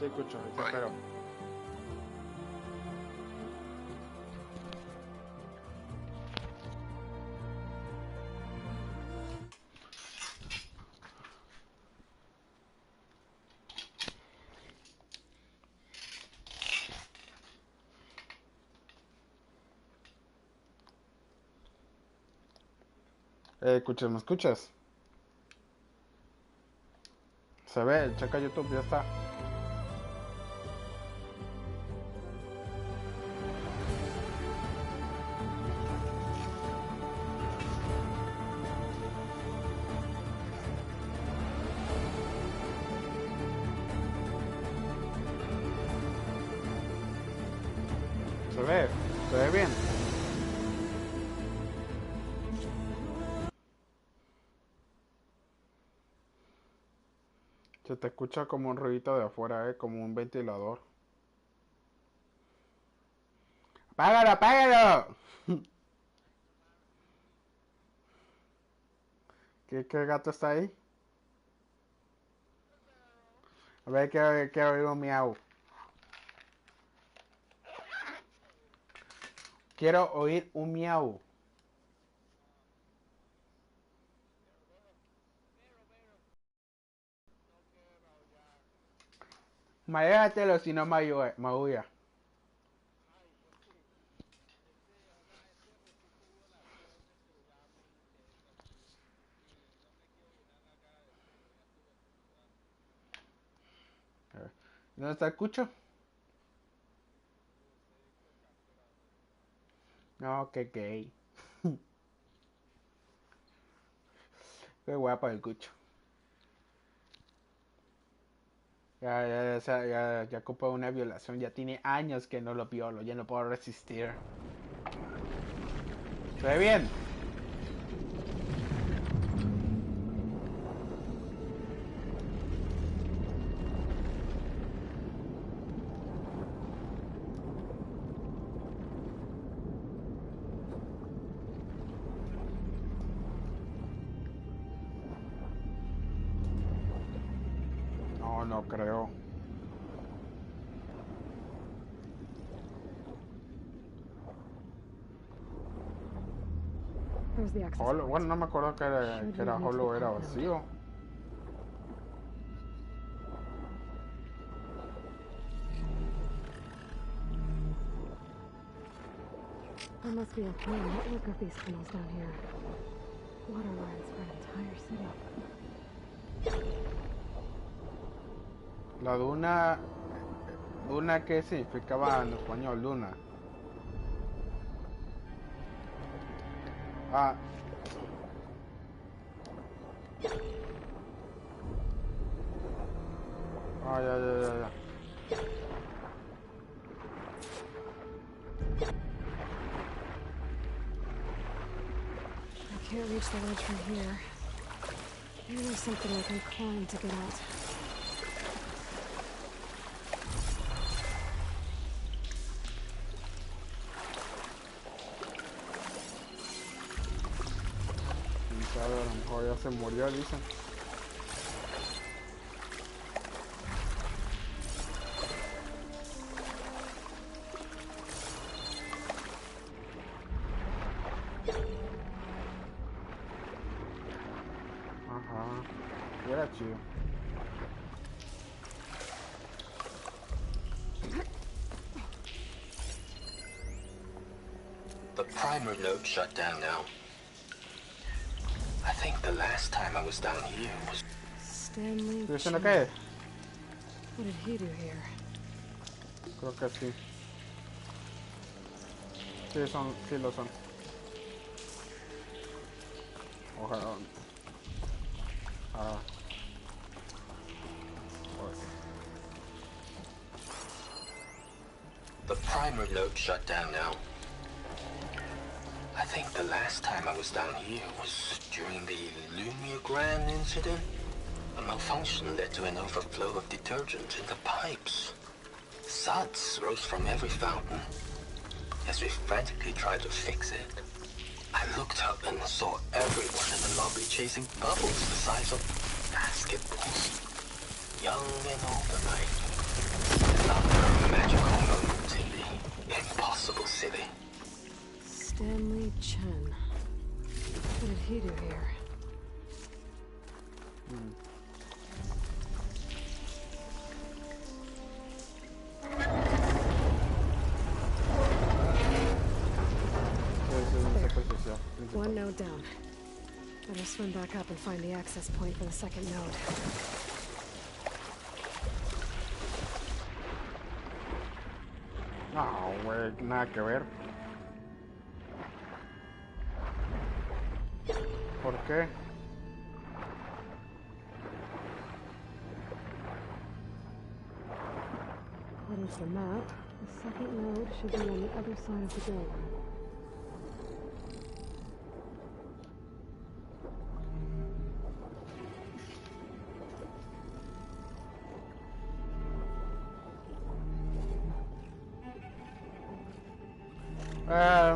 Sí, escucho, te espero. Escuchas, ¿me escuchas? Se ve, checa YouTube, ya está. Se ve bien. Se te escucha como un ruidito de afuera, como un ventilador. ¡Apágalo, apágalo! ¿Qué gato está ahí? A ver, que oigo miau. Quiero oír un miau. Maléatelo si no maulla. ¿Dónde está el cucho? No, qué gay. Qué guapo el cucho. Ya ocupó una violación. Ya tiene años que no lo violo. Ya no puedo resistir. ¿Se ve bien? No, no creo. Hollow. Bueno, no me acuerdo que era Hollow, era vacío. There must be a full network of these tunnels down here. Water lines for an entire city. La duna... ¿Duna qué significaba en español? Duna. Ah. Ah, ya. I can't reach the ledge from here. Maybe there's something I can climb to get out. A lo mejor ya se murió, dicen. Ajá. Era chido. The primer node shut down now. I think the last time I was down here was... Stanley. ¿Eso no cae? What did he do here? Creo que sí. Sí lo son. Ojalá. Ah. The primer node shut down now. I think the last time I was down here was during the Lumiere Grand incident. A malfunction led to an overflow of detergent in the pipes. Suds rose from every fountain. As we frantically tried to fix it, I looked up and saw everyone in the lobby chasing bubbles the size of basketballs. Young and old alike. he do here? One node down. Better swim back up and find the access point for the second node. No, güey, nada que ver. ¿Por qué? According to the map, the second node should be on the other side of the dome.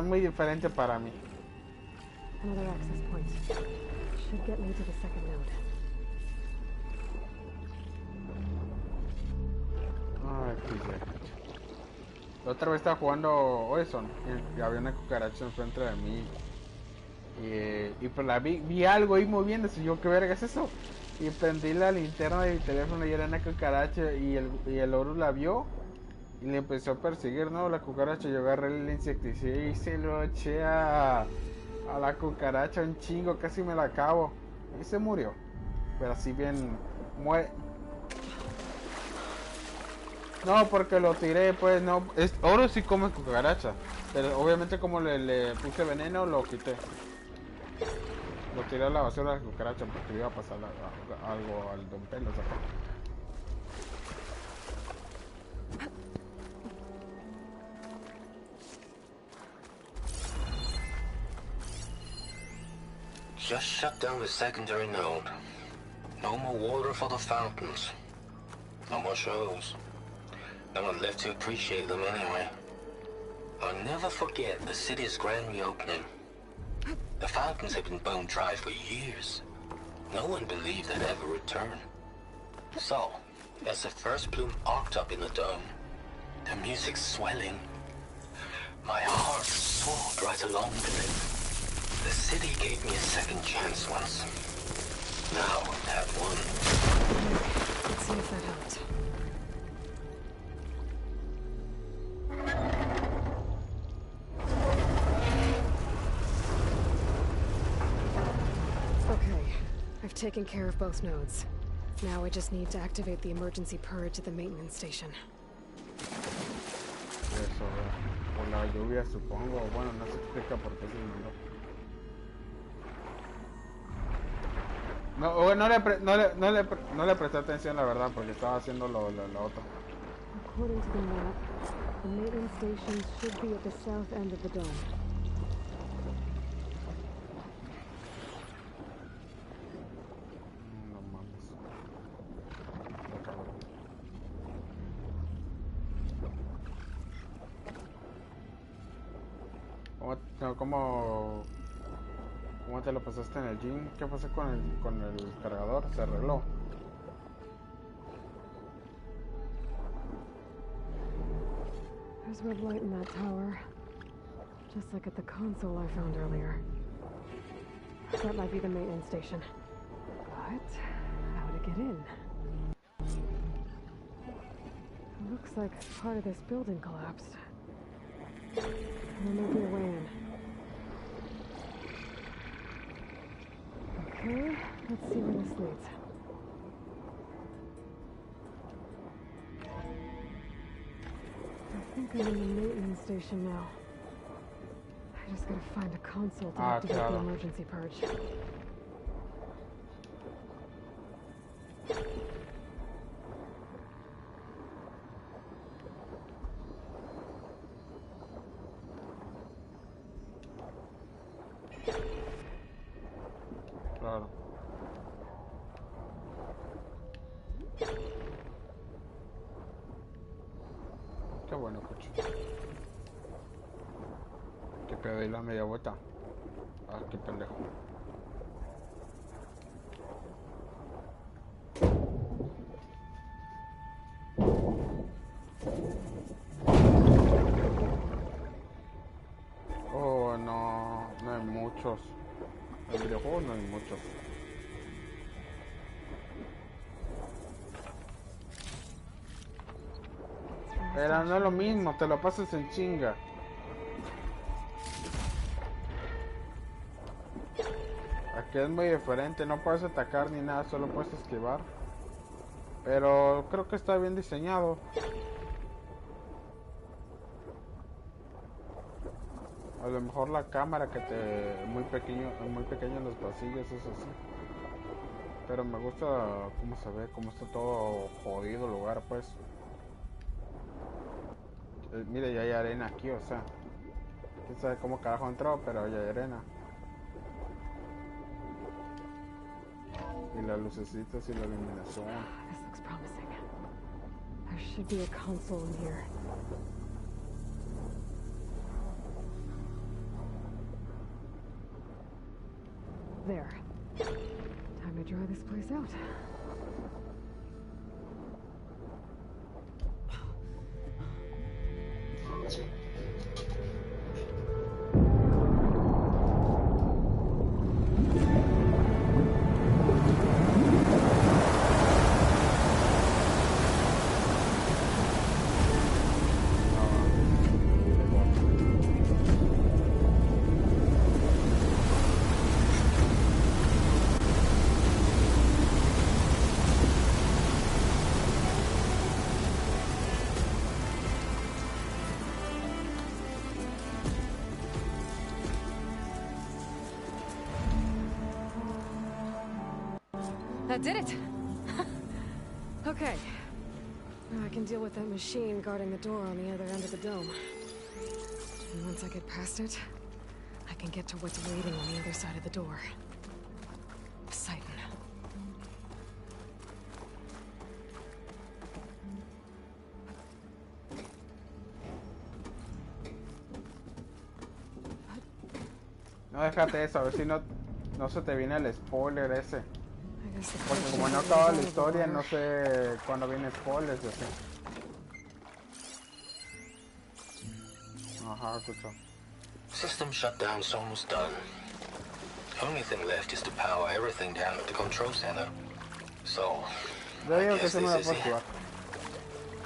Muy diferente para mí. Another access point. Should get me to the second node. Ay, la otra vez estaba jugando Horizon y había una cucaracha enfrente de mí. Y pues la vi algo ahí moviéndose. Y yo, ¿qué verga es eso? Y prendí la linterna de mi teléfono y era una cucaracha. Y el Horus la vio y le empezó a perseguir, ¿no? La cucaracha. Yo agarré el insecticida y se lo eché a la cucaracha un chingo. Casi me la acabo. Y se murió. Pero así bien... No, porque lo tiré, pues no. Oro sí come cucaracha. Pero obviamente como le puse veneno, lo quité. Lo tiré a la basura de la cucaracha porque iba a pasar algo al Don Pelos acá. Just shut down the secondary node. No more water for the fountains. No more shows. No one left to appreciate them anyway. I'll never forget the city's grand reopening. The fountains had been bone dry for years. No one believed they'd ever return. So, as the first bloom arced up in the dome, the music swelling, my heart soared right along with it. The city gave me a second chance once. Now I have one. Let's see if that helped. Okay, I've taken care of both nodes. Now I just need to activate the emergency purge at the maintenance station. Eso, por la lluvia supongo. Bueno, no se explica por qué se inundó. No le presté atención, la verdad, porque estaba haciendo lo otro. According to the map, the maintenance station should be at the south end of the dome. No mames. ¿Cómo te lo pasaste en el gym? ¿Qué pasó con el cargador? ¿Se arregló? There's red light in that tower, just like at the console I found earlier. That might be the maintenance station. But how to get in? It looks like part of this building collapsed. There may be a way in. Okay, let's see where this leads. I think I'm in the maintenance station now. I just gotta find a console to activate the emergency purge. Claro. Qué bueno, coche. Que pedí la media vuelta. Ah, qué pendejo. Oh, no hay muchos. En videojuegos no hay mucho. Pero no es lo mismo, te lo pasas en chinga. Aquí es muy diferente, no puedes atacar ni nada, solo puedes esquivar. Pero creo que está bien diseñado. A lo mejor la cámara que te muy pequeño en los pasillos, eso sí. Pero me gusta cómo se ve, cómo está todo jodido el lugar, pues. Mire, ya hay arena aquí, o sea. Quién sabe cómo carajo entró, pero ya hay arena. Y las lucecitas y la iluminación. This looks promising. There should be a console in here. There. Time to dry this place out. That did it! Okay. Now I can deal with that machine guarding the door on the other end of the dome. And once I get past it, I can get to what's waiting on the other side of the door. Poseidon. No, déjate eso, a ver si no se te viene el spoiler ese. I guess the Porque question como no is acaba all la the historia, water. no sé cuándo viene spoilers y así. Ajá, escucho. System shutdown's almost done. Only thing left is to power everything down at the control center. So, Yo I digo que guess se me this va is a it. jugar.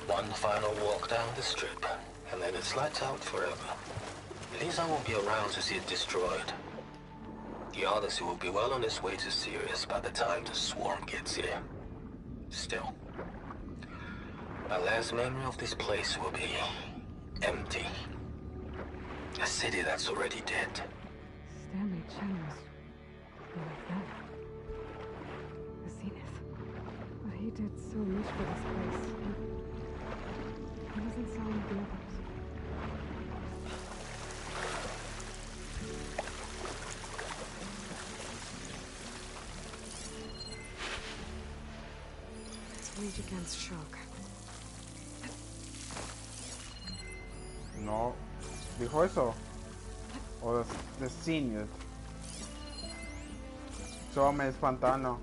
One final walk down the strip, and then it's lights out forever. At least I won't be around to see it destroyed. The Odyssey will be well on its way to Sirius by the time the swarm gets here. Still, my last memory of this place will be empty. A city that's already dead. Stanley Chen was like that. The Zenith. But he did so much for this place. He doesn't sound like the others. It's Rage Against Shock. No. ¿Dijo eso? O The Senior. Eso me espantano.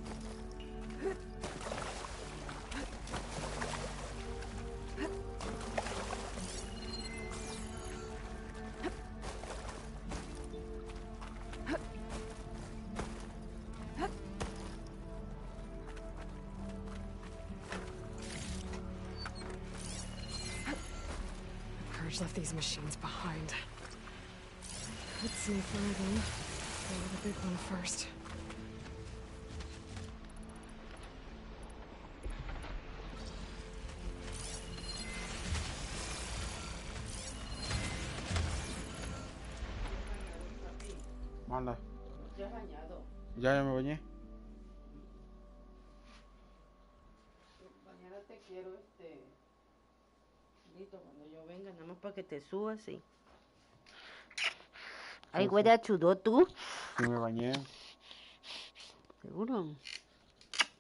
Purge left these machines behind. Let's see further. Go to the big one first. Manda. ¿Te has bañado? Ya me bañé. Mañana te quiero, listo, cuando yo venga, nada más para que te subas, sí. Ay, huele a chudó tú. Sí me bañé. ¿Seguro?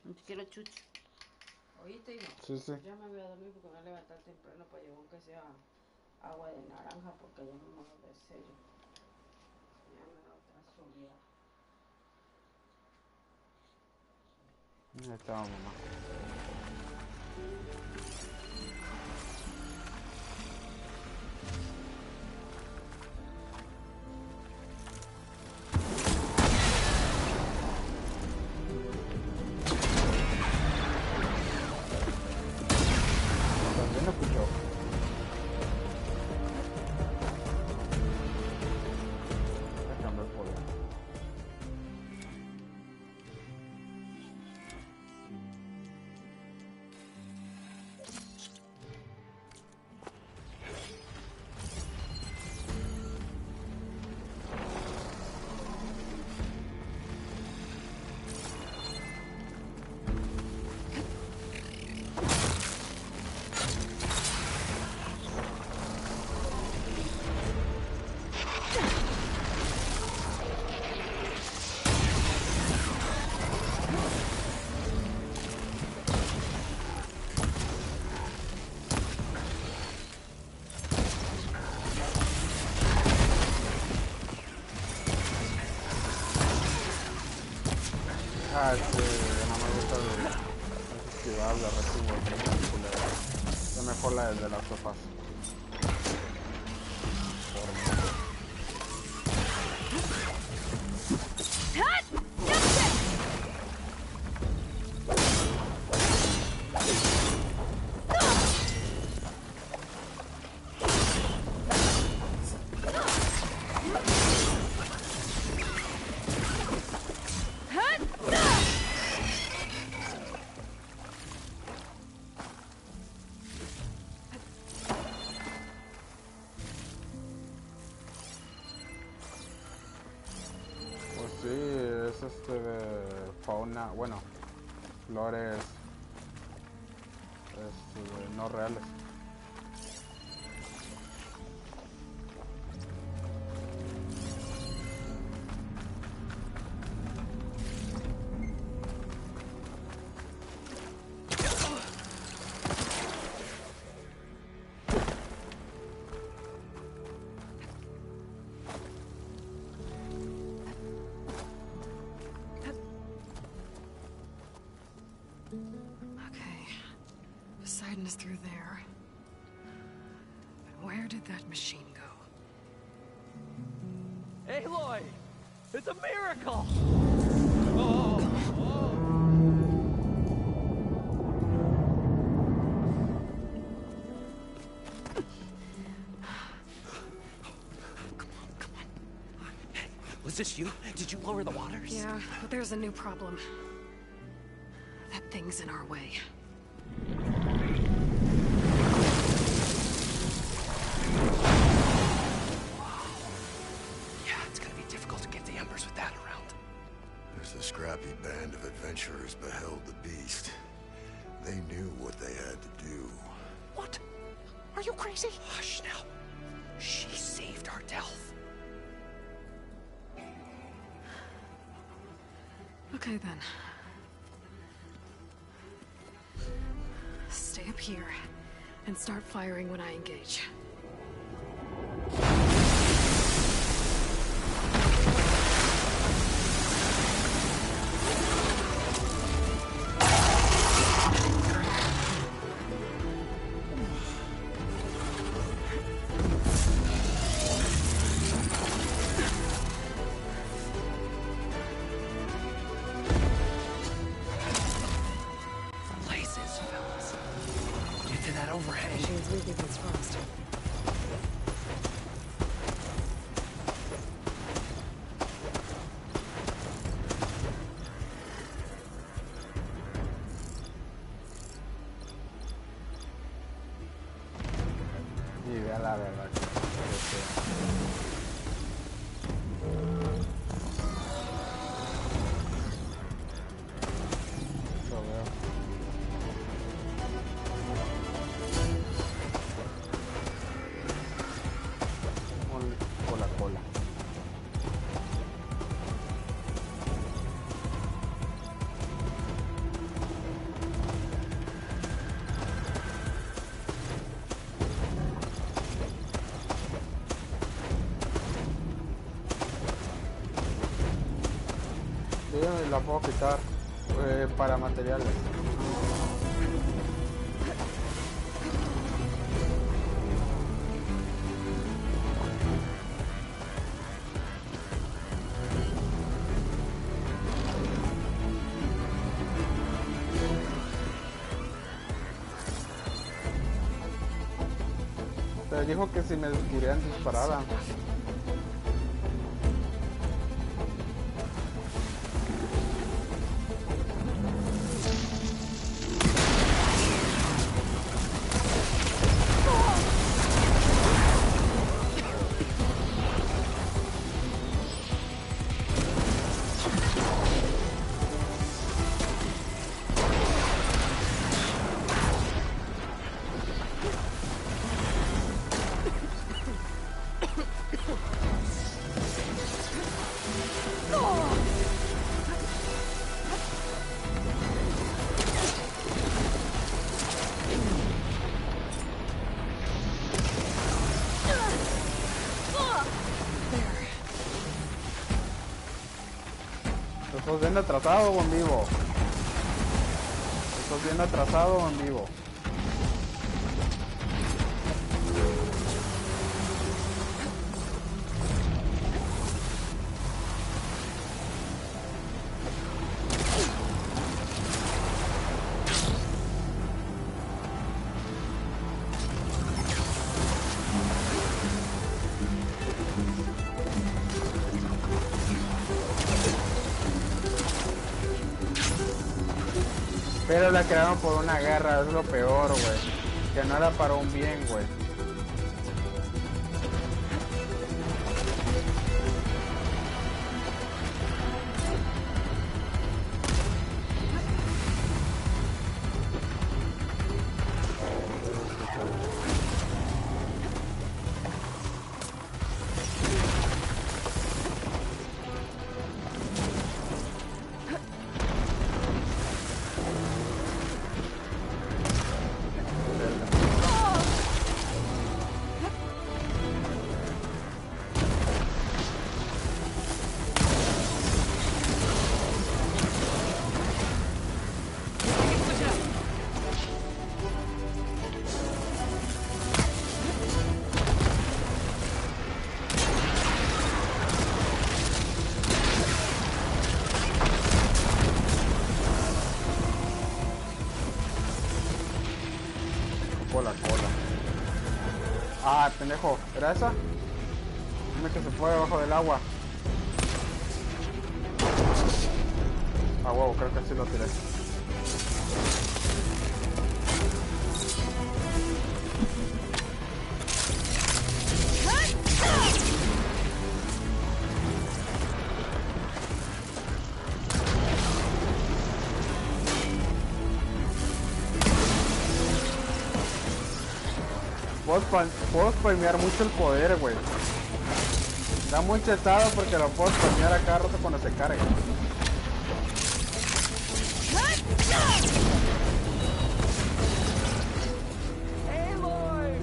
No te quiero chucho. ¿Oíste, hijo? Sí, sí. Ya me voy a dormir porque me voy a levantar temprano para llevar aunque sea agua de naranja porque ya me muero de sello. Ya me da otra soleada. Ahí estaba mamá. no me gusta de esquivar de Resident Evil. Es mejor la de las sofás. Sí, es de fauna, bueno, flores no reales. Poseidon is through there. But where did that machine go? Aloy! It's a miracle! Was this you? Did you lower the waters? Yeah, but there's a new problem. That thing's in our way. Yeah, it's gonna be difficult to get the embers with that around. As the scrappy band of adventurers beheld the beast, they knew what they had to do. What? Are you crazy? Hush now. She saved our Delph. Okay then. Stay up here and start firing when I engage. Machine's weak against frost. Y vea la verdad que lo veo. Por la cola. Sí, la puedo quitar para materiales. Te dijo que si me descubrían disparada. ¿Estás bien atrasado o en vivo? ¿Estás bien atrasado o en vivo? Pero la crearon por una guerra, es lo peor, güey. Que no era para un bien, güey. La cola. Ah, pendejo, ¿era esa? Dime que se fue debajo del agua. Ah, huevo, creo que sí lo tiré. Puedo spamear mucho el poder, güey. Da mucho estado porque lo puedo spamear a cada rato cuando se carga. Aloy!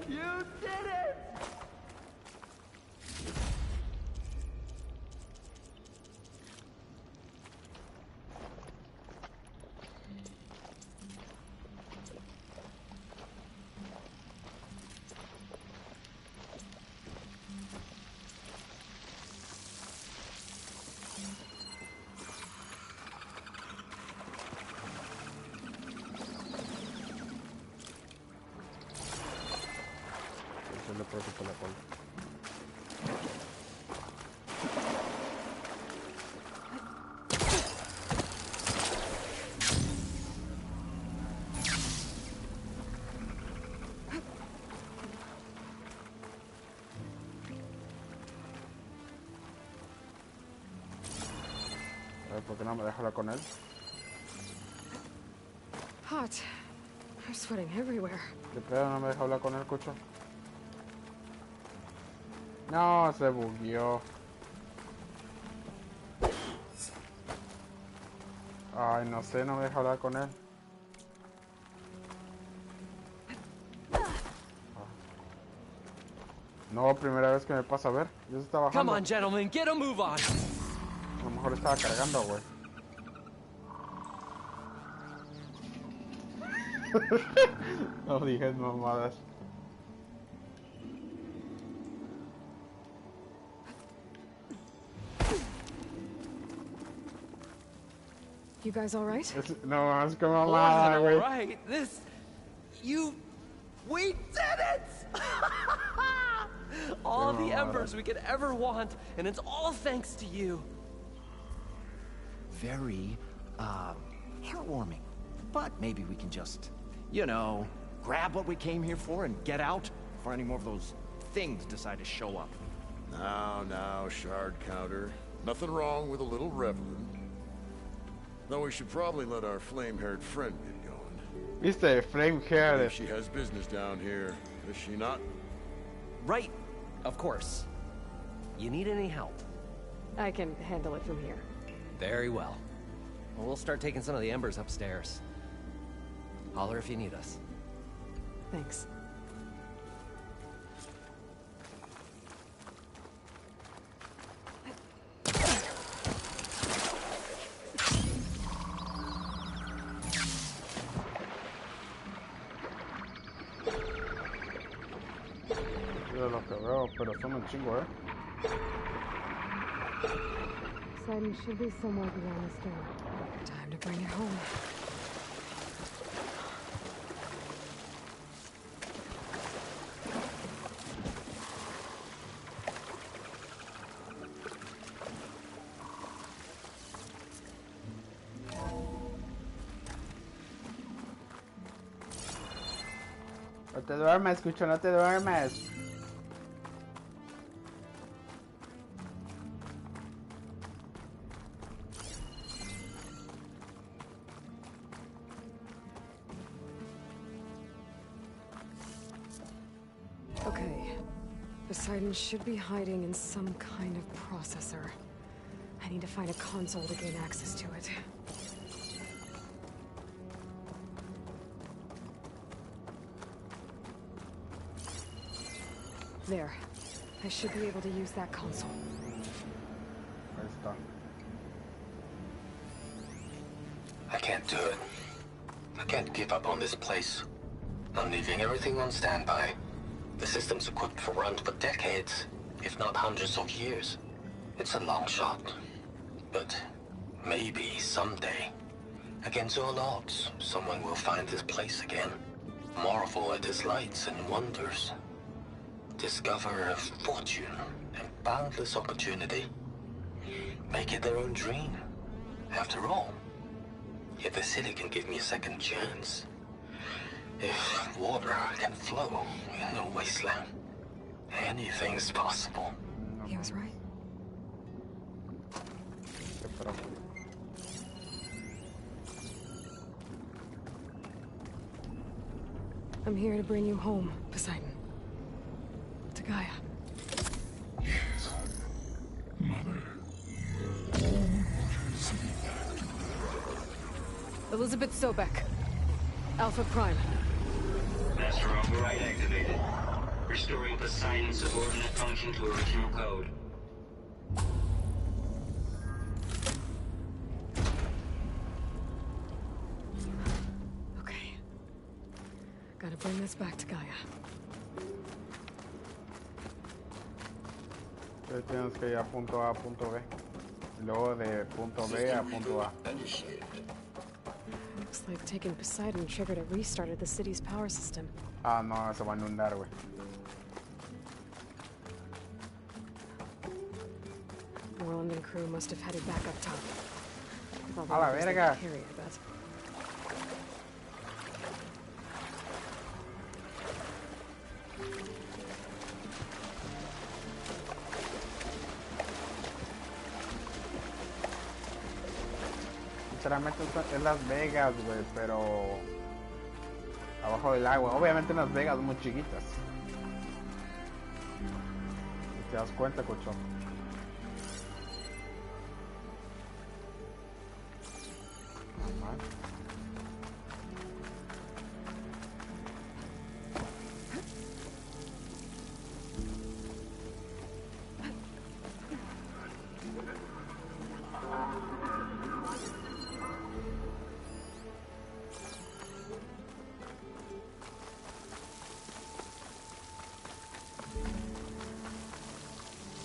You did it! Eso le preocupa la cola. A ver, ¿por qué no me deja hablar con él? Hot. I'm sweating everywhere. ¿Qué pedo? No me deja hablar con él, Cucho. No, se bugueó. Ay, no sé, no me deja hablar con él. No, primera vez que me pasa a ver. Ya se está Come bajando. on, gentlemen, get a move on. A lo mejor estaba cargando, güey. No digas mamadas. You guys all right? No, es que Wasn't mamada, all güey. right. We did it! All the embers we could ever want, and it's all thanks to you. Very, heartwarming. But maybe we can just, you know, grab what we came here for and get out before any more of those things decide to show up. Now, shard counter. Nothing wrong with a little reveling. Though we should probably let our flame-haired friend get going. Viste, flame hair. She has business down here, does she not? Right, of course. You need any help? I can handle it from here. Very well. Well, we'll start taking some of the embers upstairs. Holler if you need us. Thanks. Yo lo que veo, pero son un chingo, Poseidon should be somewhere beyond this door. Time to bring it home. No te duermas, escucho, no te duermas. Okay. Poseidon should be hiding in some kind of processor. I need to find a console to gain access to it. There. I should be able to use that console. Ahí está. I can't do it. I can't give up on this place. I'm leaving everything on standby. The system's equipped for runs for decades, if not hundreds of years. It's a long shot. But maybe someday, against all odds, someone will find this place again. Marvel at its lights and wonders. Discover a fortune and boundless opportunity. Make it their own dream. After all, if the city can give me a second chance, if water can flow in a wasteland, anything's possible. He was right. I'm here to bring you home, Poseidon. To Gaia. Mother. Elizabeth Sobek. Alpha Prime. Master override activated. Restoring Poseidon's subordinate function to original code. Okay. Gotta bring this back to Gaia. Entonces tienes que ir a punto A a punto B. Y luego de punto B a punto A. Looks like taking Poseidon triggered a restart of the city's power system. Ah, no, se va a inundar, güey. Moreland and crew must have headed back up top. A la verga. Carry, I bet. Sinceramente es Las Vegas, güey, pero abajo del agua. Obviamente unas Vegas muy chiquitas. Si te das cuenta, cochón. Normal.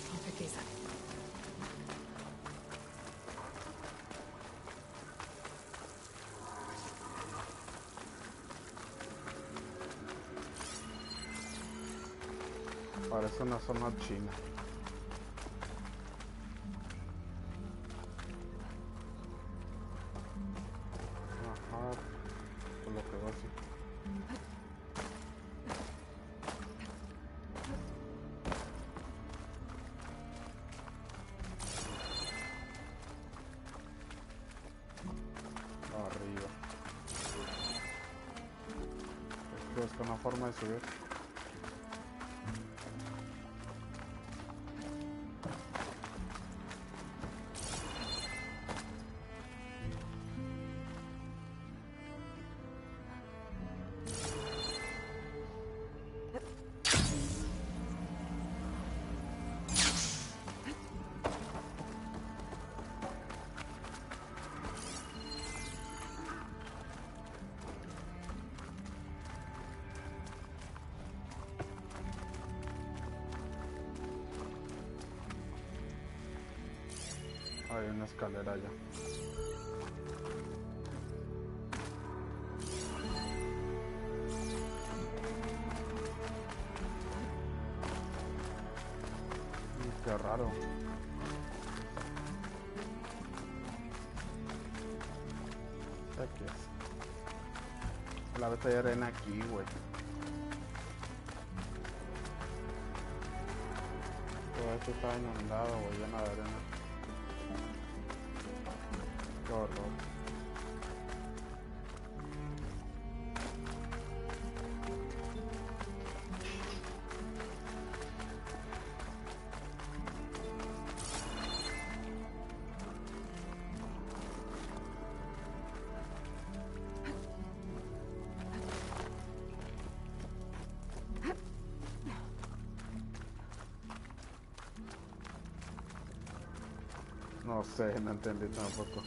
I'll pick these up. Parece una zona china. Ajá, por lo que va así. Arriba. Esto es una forma de subir. Hay una escalera allá. Qué raro. ¿Qué es? La vez hay arena aquí, güey. Todo esto está inundado, güey, lleno de arena. Qué horror. No sé, no entendí tampoco.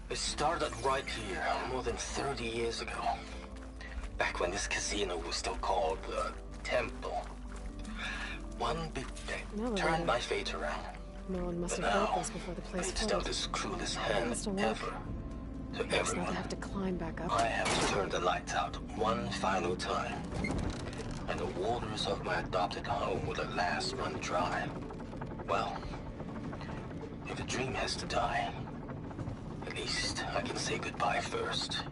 It started right here, more than 30 years ago. Back when this casino was still called the Temple. One big day turned my fate around. Merlin must But have built now, this before the place it's dealt closed. this cruelest hand ever to Guess not everyone. have to climb back up. I have to turn the lights out one final time. And the waters of my adopted home will at last run dry. Well, if a dream has to die, at least I can say goodbye first.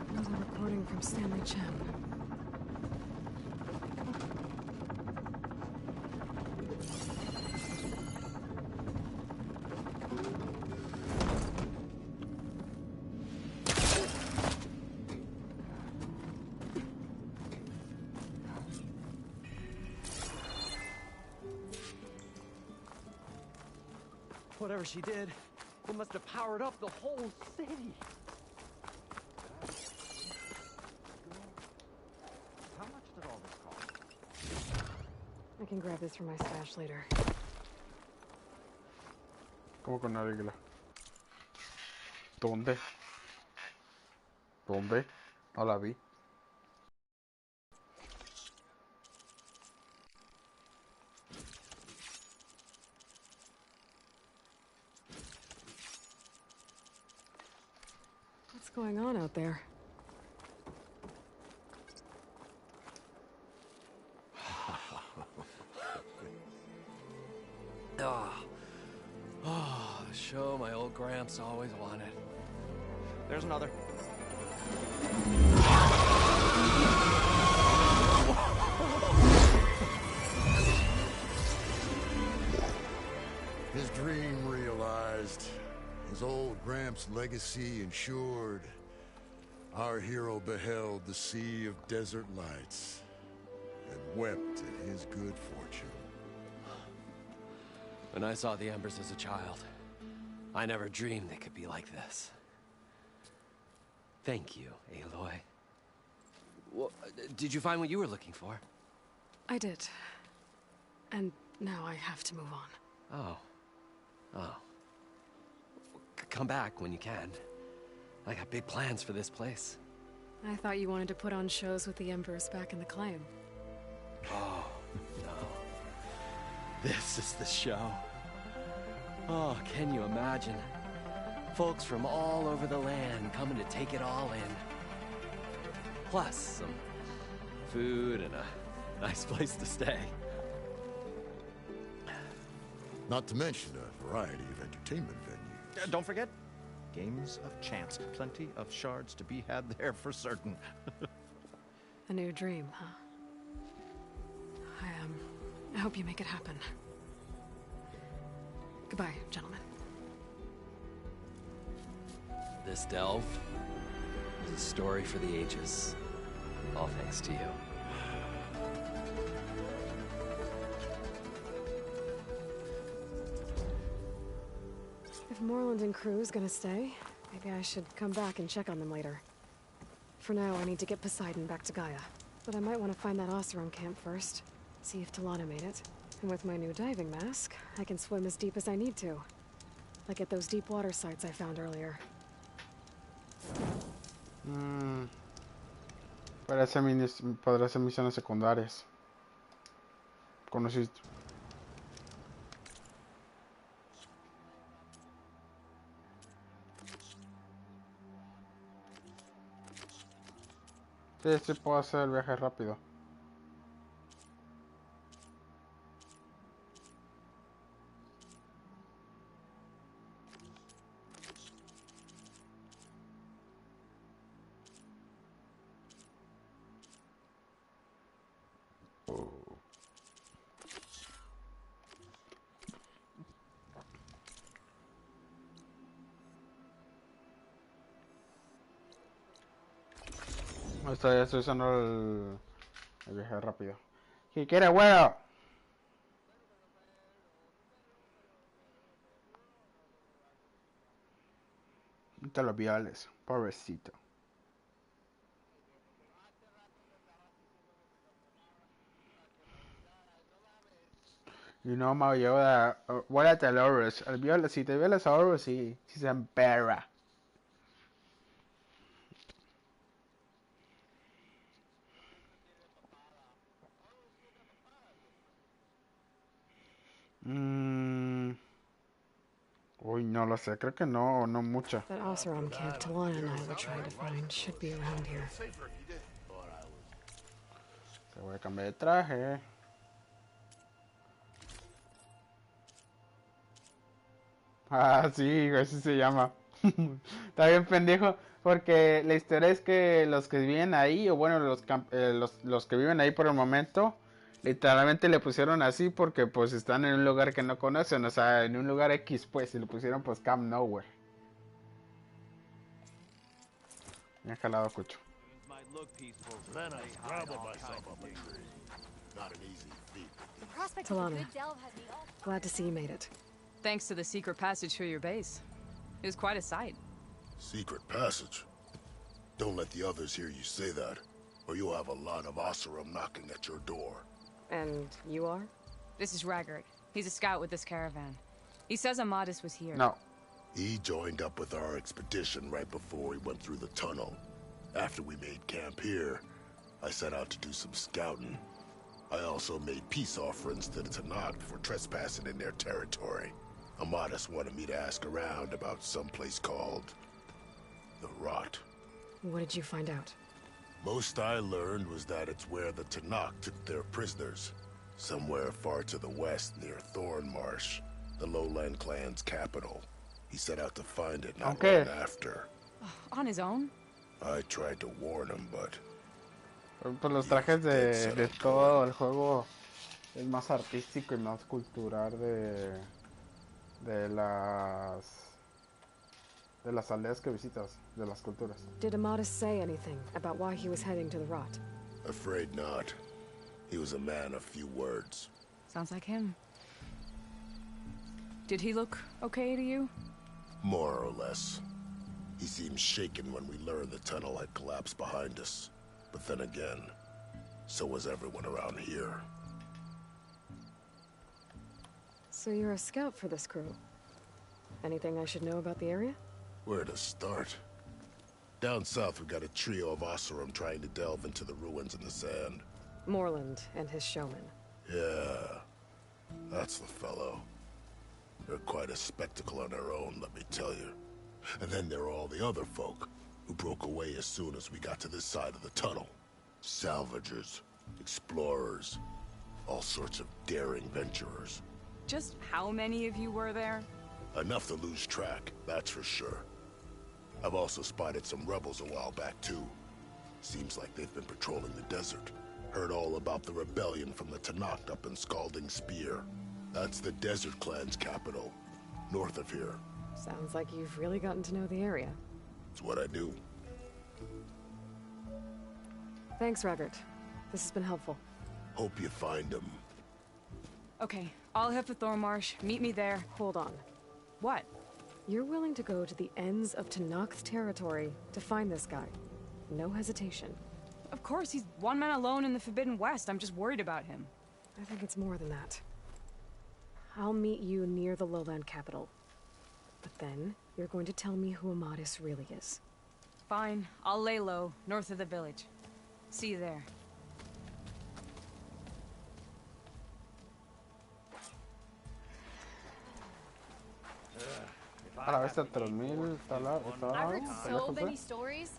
Another recording from Stanley Chen. Whatever she did, it must have powered up the whole city. How much did all this cost? I can grab this from my stash later. ¿Cómo con la regla? ¿Dónde? ¿Dónde? No la vi. What's going on out there? Oh, the show my old Gramps always wanted. There's another. His dream realized. His old Gramps' legacy ensured. Our hero beheld the sea of desert lights and wept at his good fortune. When I saw the embers as a child, I never dreamed they could be like this. Thank you, Aloy. Well, did you find what you were looking for? I did. And now I have to move on. Oh. Oh. Come back when you can. I got big plans for this place. I thought you wanted to put on shows with the Embers back in the claim. Oh, no. This is the show. Oh, can you imagine? Folks from all over the land coming to take it all in. Plus some food and a nice place to stay. Not to mention a variety of entertainment venues. Don't forget, games of chance. Plenty of shards to be had there for certain. A new dream, huh? I hope you make it happen. Goodbye, gentlemen. This delve is a story for the ages. All thanks to you. If Moreland and crew's gonna stay, maybe I should come back and check on them later. For now, I need to get Poseidon back to Gaia. But I might want to find that Oseram camp first. See if Talana made it. And with my new diving mask, I can swim as deep as I need to. Like at those deep water sites I found earlier. Parece misiones secundarias. conociste. Sí, sí puedo hacer el viaje rápido. Estoy usando el viaje rápido. ¿Qué quiere, güero? Te los violes, pobrecito. Y no me lleva a... Vuélate al Horus. El viola, si te violas a Horus, sí se emperra. Uy, no lo sé, creo que no mucho. That Oseram camp Talana and I were trying to find should be around here. Te voy a cambiar de traje. Ah, sí, así se llama. Está bien pendejo, porque la historia es que los que viven ahí, o bueno, los que viven ahí por el momento, literalmente le pusieron así porque pues están en un lugar que no conocen, o sea, en un lugar X pues, y le pusieron pues Camp Nowhere. Bien jalado, Cucho. Then I scrambled myself up a tree. Not an easy feat. The prospect of a Talana, good delve has me all... glad to see you made it. Thanks to the secret passage through your base. It was quite a sight. Secret passage? Don't let the others hear you say that, or you'll have a lot of Oseram knocking at your door. And you are? This is Raggart. He's a scout with this caravan. He says Amadis was here. No. He joined up with our expedition right before we went through the tunnel. After we made camp here, I set out to do some scouting. I also made peace offerings to the Tanakh for trespassing in their territory. Amadis wanted me to ask around about some place called... the Rot. What did you find out? Most I learned was that it's where the Tanakh took their prisoners. Somewhere far to the west near Thornmarsh, the Lowland clan's capital. He set out to find it not long after. On his own? I tried to warn him, but... Pues los trajes de todo el juego es más artístico y más cultural de las aldeas que visitas, de las culturas. Did Amadis say anything about why he was heading to the Rot? Afraid not. He was a man of few words. Sounds like him. Did he look okay to you? More or less. He seemed shaken when we learned the tunnel had collapsed behind us. But then again, so was everyone around here. So you're a scout for this crew. Anything I should know about the area? Where to start? Down south we got a trio of Oseram trying to delve into the ruins in the sand. Moreland and his showman. Yeah, that's the fellow. They're quite a spectacle on their own, let me tell you. And then there are all the other folk, who broke away as soon as we got to this side of the tunnel. Salvagers, explorers, all sorts of daring venturers. Just how many of you were there? Enough to lose track, that's for sure. I've also spotted some rebels a while back, too. Seems like they've been patrolling the desert. Heard all about the rebellion from the Tanakh up in Scalding Spear. That's the Desert Clan's capital, north of here. Sounds like you've really gotten to know the area. It's what I do. Thanks, Raggart. This has been helpful. Hope you find him. Okay, I'll head for Thornmarsh. Meet me there. Hold on. What? You're willing to go to the ends of Tanakh's territory to find this guy. No hesitation. Of course, he's one man alone in the Forbidden West. I'm just worried about him. I think it's more than that. I'll meet you near the lowland capital. But then, you're going to tell me who Amadis really is. Fine. I'll lay low, north of the village. See you there. A la vez está 3000, está la, I've heard está so lejos, many stories.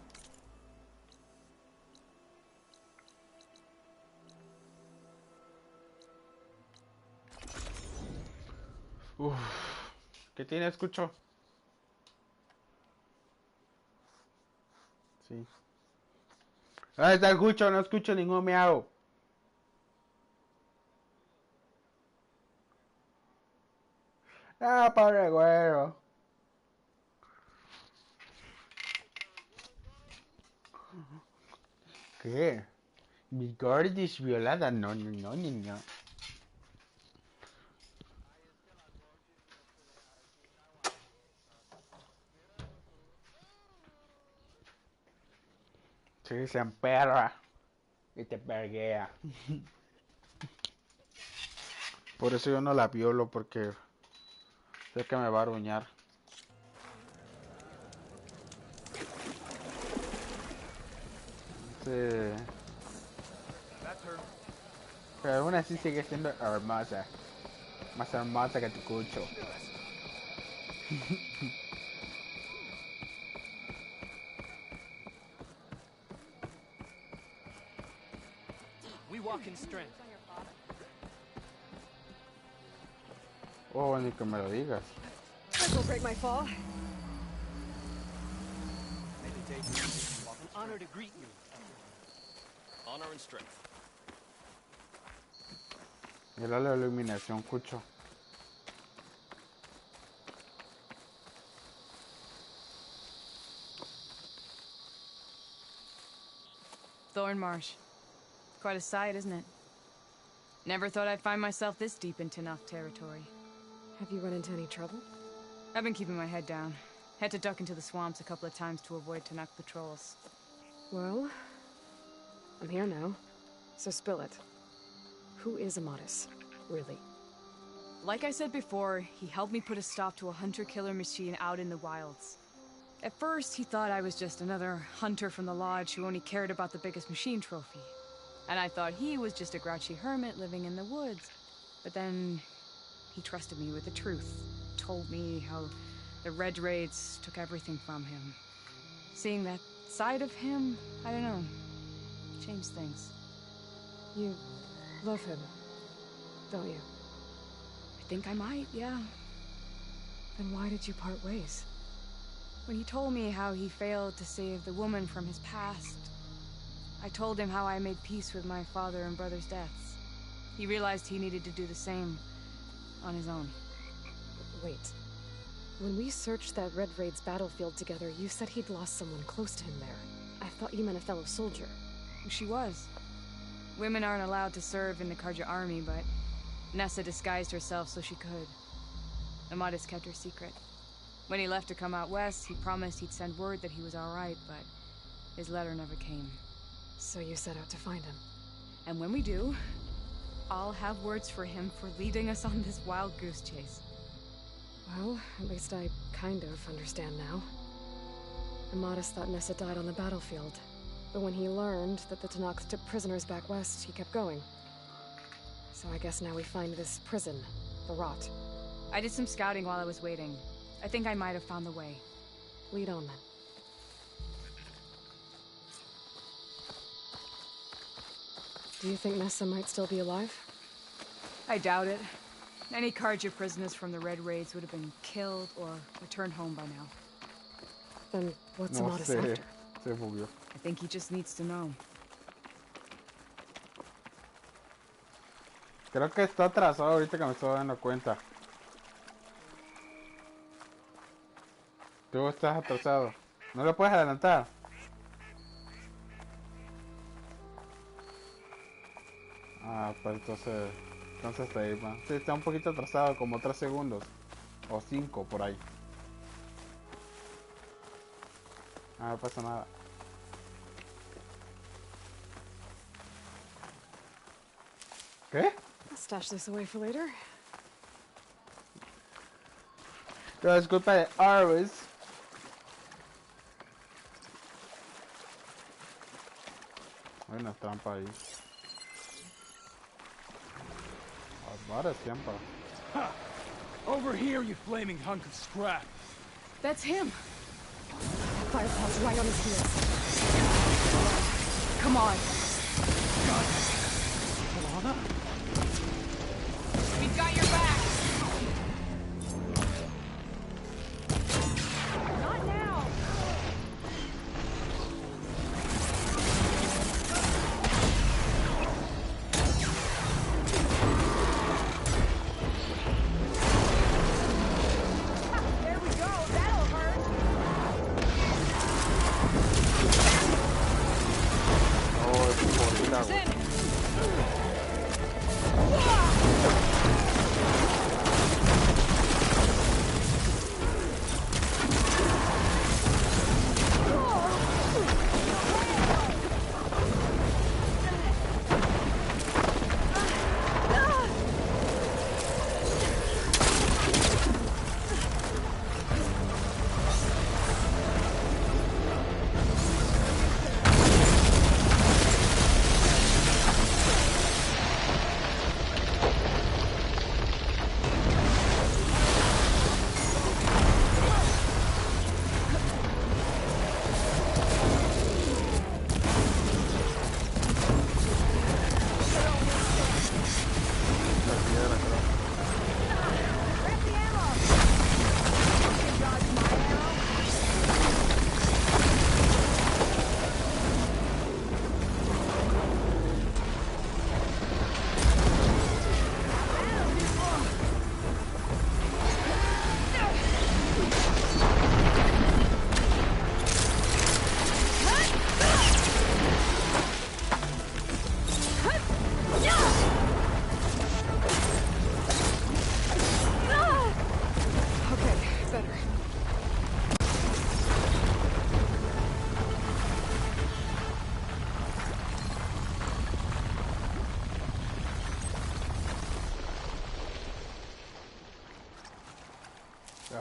Uf, ¿qué tiene? Escucho. Sí. Ah, está escucho, no escucho ningún miau. Ah, pobre güero. ¿Qué? Mi gordis violada, no, no, no, no, no. Sí, se emperra y te perguea. Por eso yo no la violo, porque sé que me va a aruñar. Sí. Pero aún así sigue siendo hermosa. Más hermosa que tu cucho. We walk in strength. Oh, ni que me lo digas. This will break my fall. Meditation. An honor to greet you. Honor and strength. Mira la iluminación, cucho. Thorn Marsh. Quite a sight, isn't it? Never thought I'd find myself this deep in Tanakh territory. Have you run into any trouble? I've been keeping my head down. Had to duck into the swamps a couple of times to avoid Tanakh patrols. Well, I'm here now, so spill it. Who is Amadis, really? Like I said before, he helped me put a stop to a hunter-killer machine out in the wilds. At first, he thought I was just another hunter from the lodge who only cared about the biggest machine trophy. And I thought he was just a grouchy hermit living in the woods. But then he trusted me with the truth. Told me how the Red Raids took everything from him. Seeing that side of him, I don't know, changed things. You love him, don't you? I think I might, yeah. Then why did you part ways? When he told me how he failed to save the woman from his past, I told him how I made peace with my father and brother's deaths. He realized he needed to do the same on his own. Wait. When we searched that Red Raid's battlefield together, you said he'd lost someone close to him there. I thought you meant a fellow soldier. She was. Women aren't allowed to serve in the Karja army, but Nessa disguised herself so she could. Amadis kept her secret. When he left to come out west, he promised he'd send word that he was all right, but his letter never came. So you set out to find him. And when we do, I'll have words for him for leading us on this wild goose chase. Well, at least I kind of understand now. Amadis thought Nessa died on the battlefield, but when he learned that the Tanakhs took prisoners back west, he kept going. So I guess now we find this prison, the Rot. I did some scouting while I was waiting. I think I might have found the way. Lead on then. Do you think Nessa might still be alive? I doubt it. Any Karja prisoners from the Red Raids would have been killed or returned home by now. Then what's No Amadis sé, after? se bugueó. I think he just needs to know. Creo que está atrasado ahorita que me estoy dando cuenta. Tú estás atrasado. ¿No lo puedes adelantar? Ah, pues entonces está ahí, va. Sí, está un poquito atrasado, como 3 segundos. O 5 por ahí. Ah, no pasa nada. ¿Qué? I'll stash this away for later. No, es culpa de Arvis. Hay una trampa ahí. Varias trampas. Over here, you flaming hunk of scrap. That's him. Firefly's right on his heels. Come on. Talana? We've got your back. Not now. There we go. That'll hurt. Oh, es por He's in.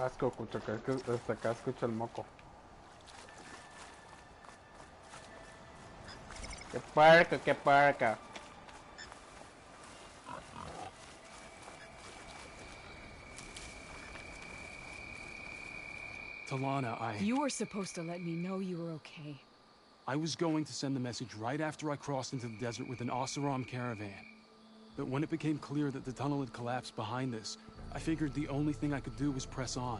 Asco, escucho que desde acá escucho el moco. ¡Qué puerca, qué puerca! Talana, You were supposed to let me know you were okay. I was going to send the message right after I crossed into the desert with an Oseram caravan. But when it became clear that the tunnel had collapsed behind us, I figured the only thing I could do was press on.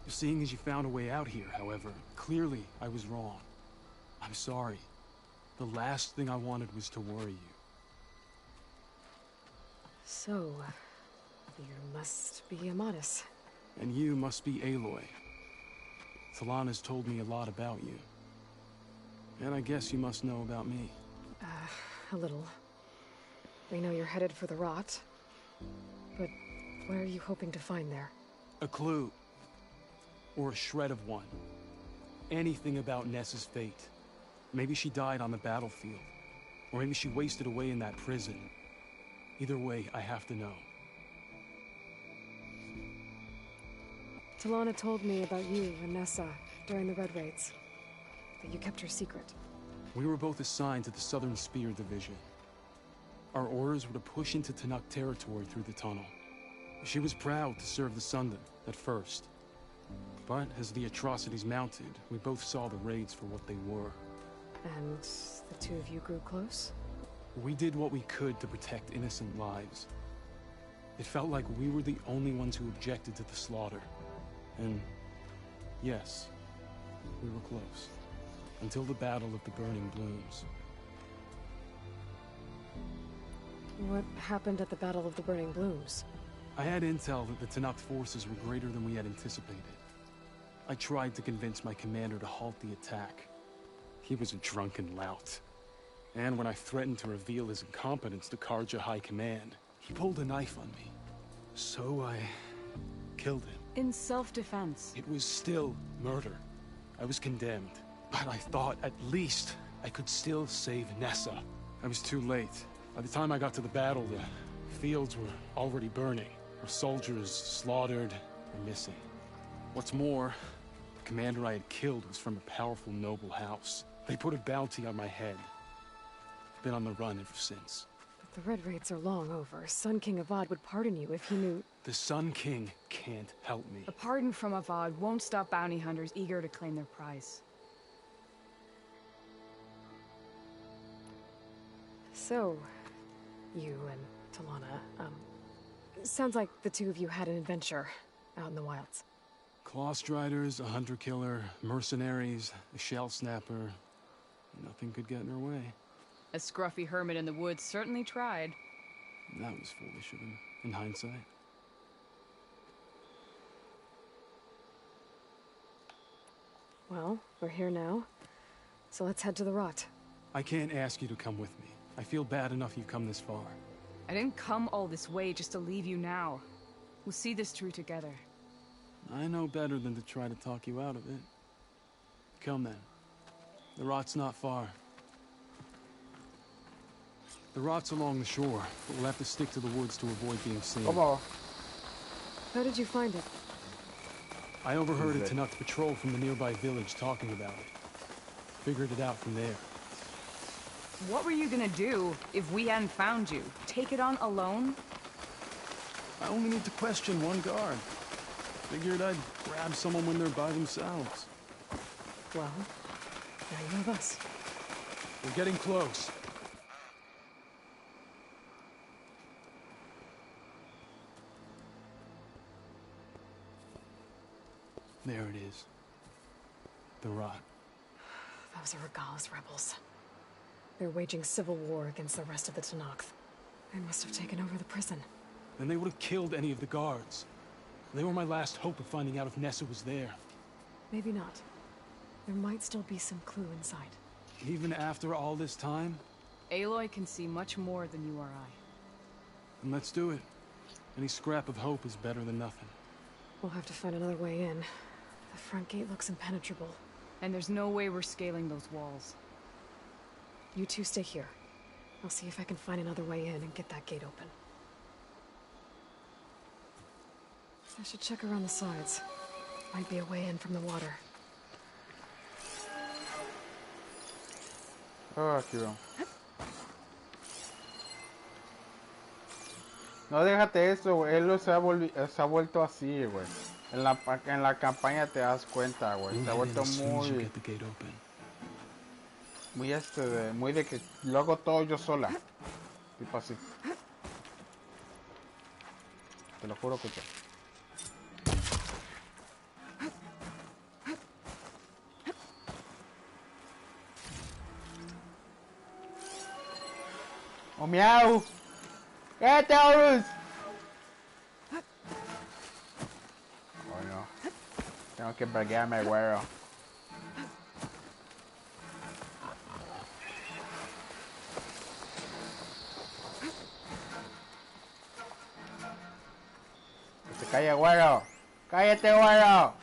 Seeing as you found a way out here, however, clearly I was wrong. I'm sorry. The last thing I wanted was to worry you. So, you must be Amatis. And you must be Aloy. Talana's told me a lot about you. And I guess you must know about me. A little. We know you're headed for the rot. But what are you hoping to find there? A clue. Or a shred of one. Anything about Nessa's fate. Maybe she died on the battlefield. Or maybe she wasted away in that prison. Either way, I have to know. Talana told me about you and Nessa during the Red Raids. That you kept her secret. We were both assigned to the Southern Spear Division. Our orders were to push into Tanuk territory through the tunnel. She was proud to serve the Sundan at first. But as the atrocities mounted, we both saw the raids for what they were. And the two of you grew close? We did what we could to protect innocent lives. It felt like we were the only ones who objected to the slaughter. And yes, we were close. Until the Battle of the Burning Blooms. What happened at the Battle of the Burning Blooms? I had intel that the Tanuk forces were greater than we had anticipated. I tried to convince my commander to halt the attack. He was a drunken lout. And when I threatened to reveal his incompetence to Karja High Command, he pulled a knife on me. So I killed him. In self-defense. It was still murder. I was condemned. But I thought at least I could still save Nessa. I was too late. By the time I got to the battle, the fields were already burning. Our soldiers slaughtered or missing. What's more, the commander I had killed was from a powerful noble house. They put a bounty on my head. I've been on the run ever since. But the Red Raids are long over. Sun King Avad would pardon you if he knew... The Sun King can't help me. A pardon from Avad won't stop bounty hunters eager to claim their prize. So, you and Talana, sounds like the two of you had an adventure out in the wilds. Claw striders, a hunter-killer, mercenaries, a shell snapper. Nothing could get in her way. A scruffy hermit in the woods certainly tried. That was foolish of him, in hindsight. Well, we're here now, so let's head to the rot. I can't ask you to come with me. I feel bad enough you've come this far. I didn't come all this way just to leave you now. We'll see this through together. I know better than to try to talk you out of it. Come then. The rot's not far. The rot's along the shore, but we'll have to stick to the woods to avoid being seen. Come on. How did you find it? I overheard a Tanakh patrol from the nearby village talking about it. Figured it out from there. What were you gonna do if we hadn't found you? Take it on alone? I only need to question one guard. Figured I'd grab someone when they're by themselves. Well, now you have us. We're getting close. There it is. The rot. Those are Regala's rebels. They're waging civil war against the rest of the Tanakh. They must have taken over the prison. Then they would have killed any of the guards. They were my last hope of finding out if Nessa was there. Maybe not. There might still be some clue inside. Even after all this time? Aloy can see much more than you or I. Then let's do it. Any scrap of hope is better than nothing. We'll have to find another way in. The front gate looks impenetrable. And there's no way we're scaling those walls. You two stay here. I'll see if I can find another way in and get that gate open. I should check around the sides. Might be a way in from the water. Oh, aquí veo. No, déjate eso, güey. Él se ha vuelto así, güey. En la campaña te das cuenta, güey. Se ha vuelto muy... Muy de que lo hago todo yo sola. Tipo así. Te lo juro que te... ¡Oh, miau! ¡Cállate, Horus! Oh, no. Tengo que breguearme, güero. ¡Que se calle, güero! ¡Cállate, güero!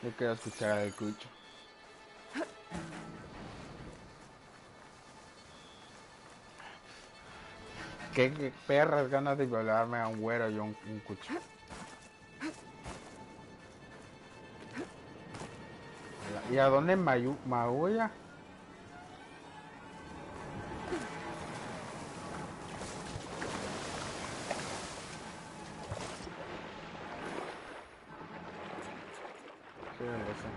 Yo quiero escuchar el cucho. Qué perras ganas de violarme a un güero y a un cucho. ¿Y a dónde Mauya? Sí, lo sé.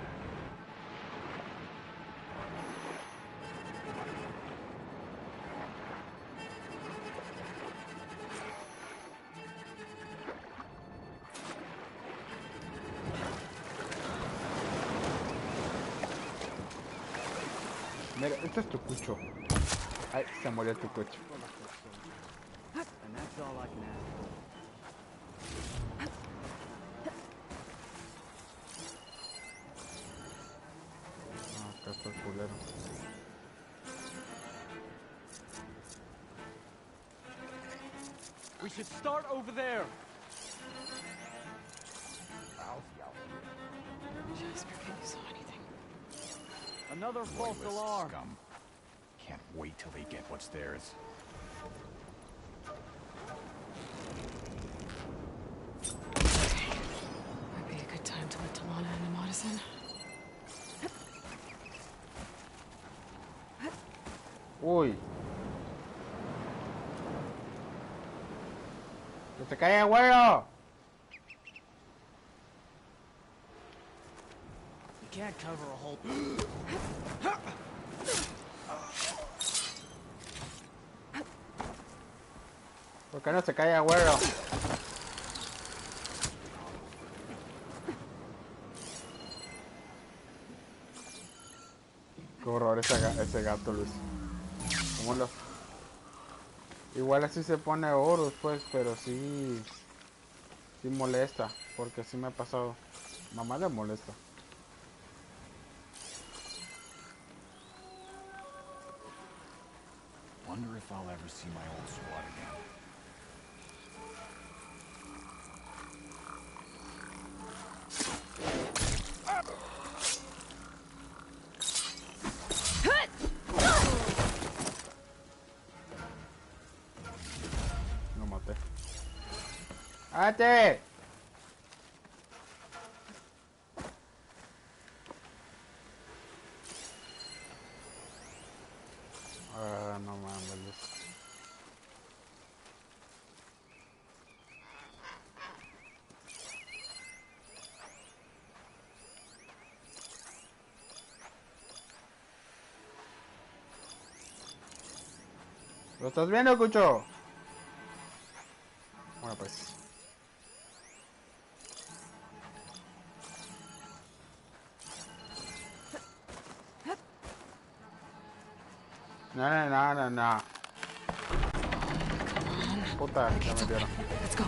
Mira, este es tu cucho. Ay, se murió tu cucho. Ah, acá está el culero. We should start over there. Just forget you saw anything. Another false alarm. Scum. Can't wait till they get what's theirs. Might be a good time to let Talana and Amadas in. Uy. ¡Se cae el güero! You can't cover a whole... ¿Por qué no se cae el güero? Qué horror ese gato, Luis. ¿Cómo lo...? Igual así se pone oro, pues, pero sí... Sí molesta, porque sí me ha pasado. Mamá le molesta. Wonder if I'll ever see my old squad again. Lo maté. ¡Ate! Ah, no mames. ¿Lo estás viendo, Cucho? Bueno, pues. No. Puta, ya me dieron. Let's go.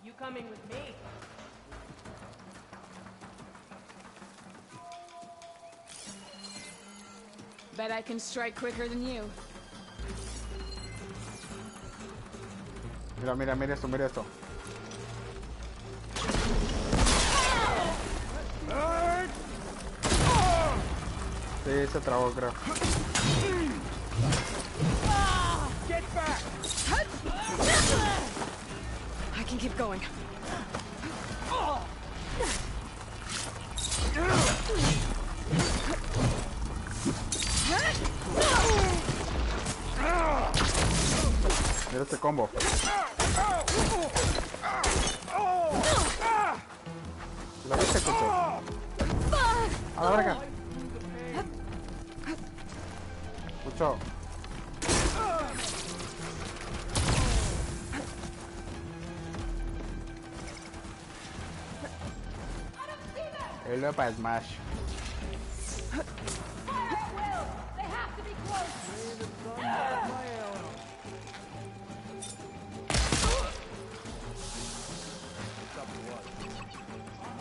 You coming with me? Bet I can strike quicker than you. Mira esto. Sí, se trabó, creo. I can keep going. Mira este combo. ¿La viste, Cucho? A la verga. Cucho. Él va para Smash.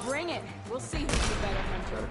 Bring it. We'll see who's the better hunter.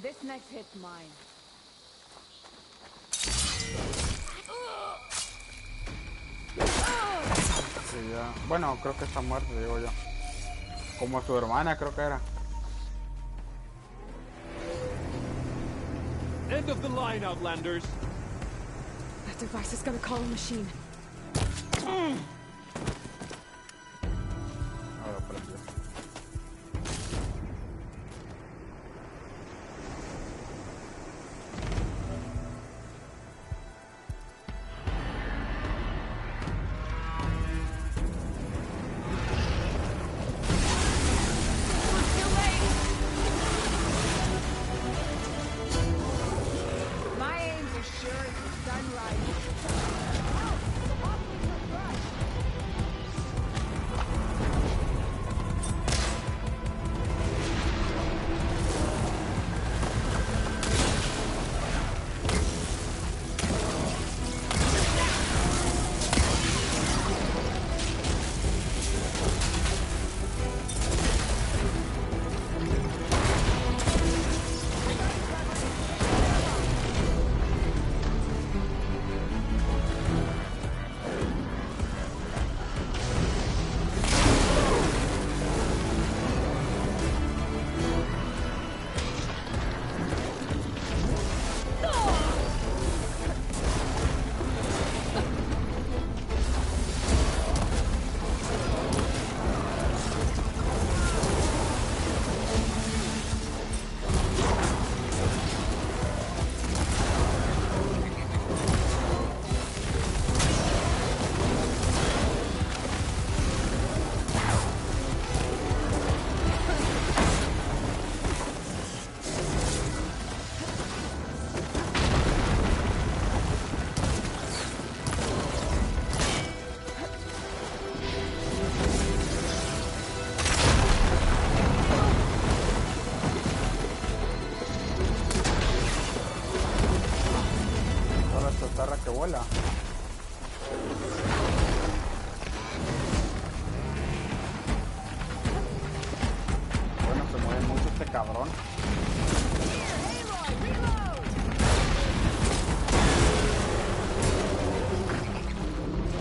This next hit's mine. Sí, ya. Bueno, creo que está muerto, digo yo. Como su hermana, creo que era. End of the line, Outlanders. That device is gonna call a machine. Ahora prendió. My aim's as sure as the sun rises. cabrón.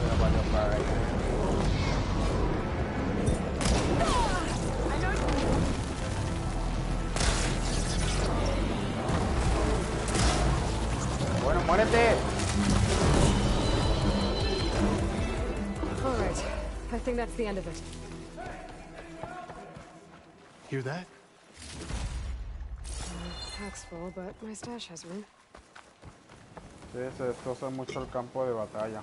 Ya valió para ahí. Bueno, muérete. All right. I think that's the end of it. Hear that? Pack's full, but my stash has room. Sí, se destroza mucho el campo de batalla.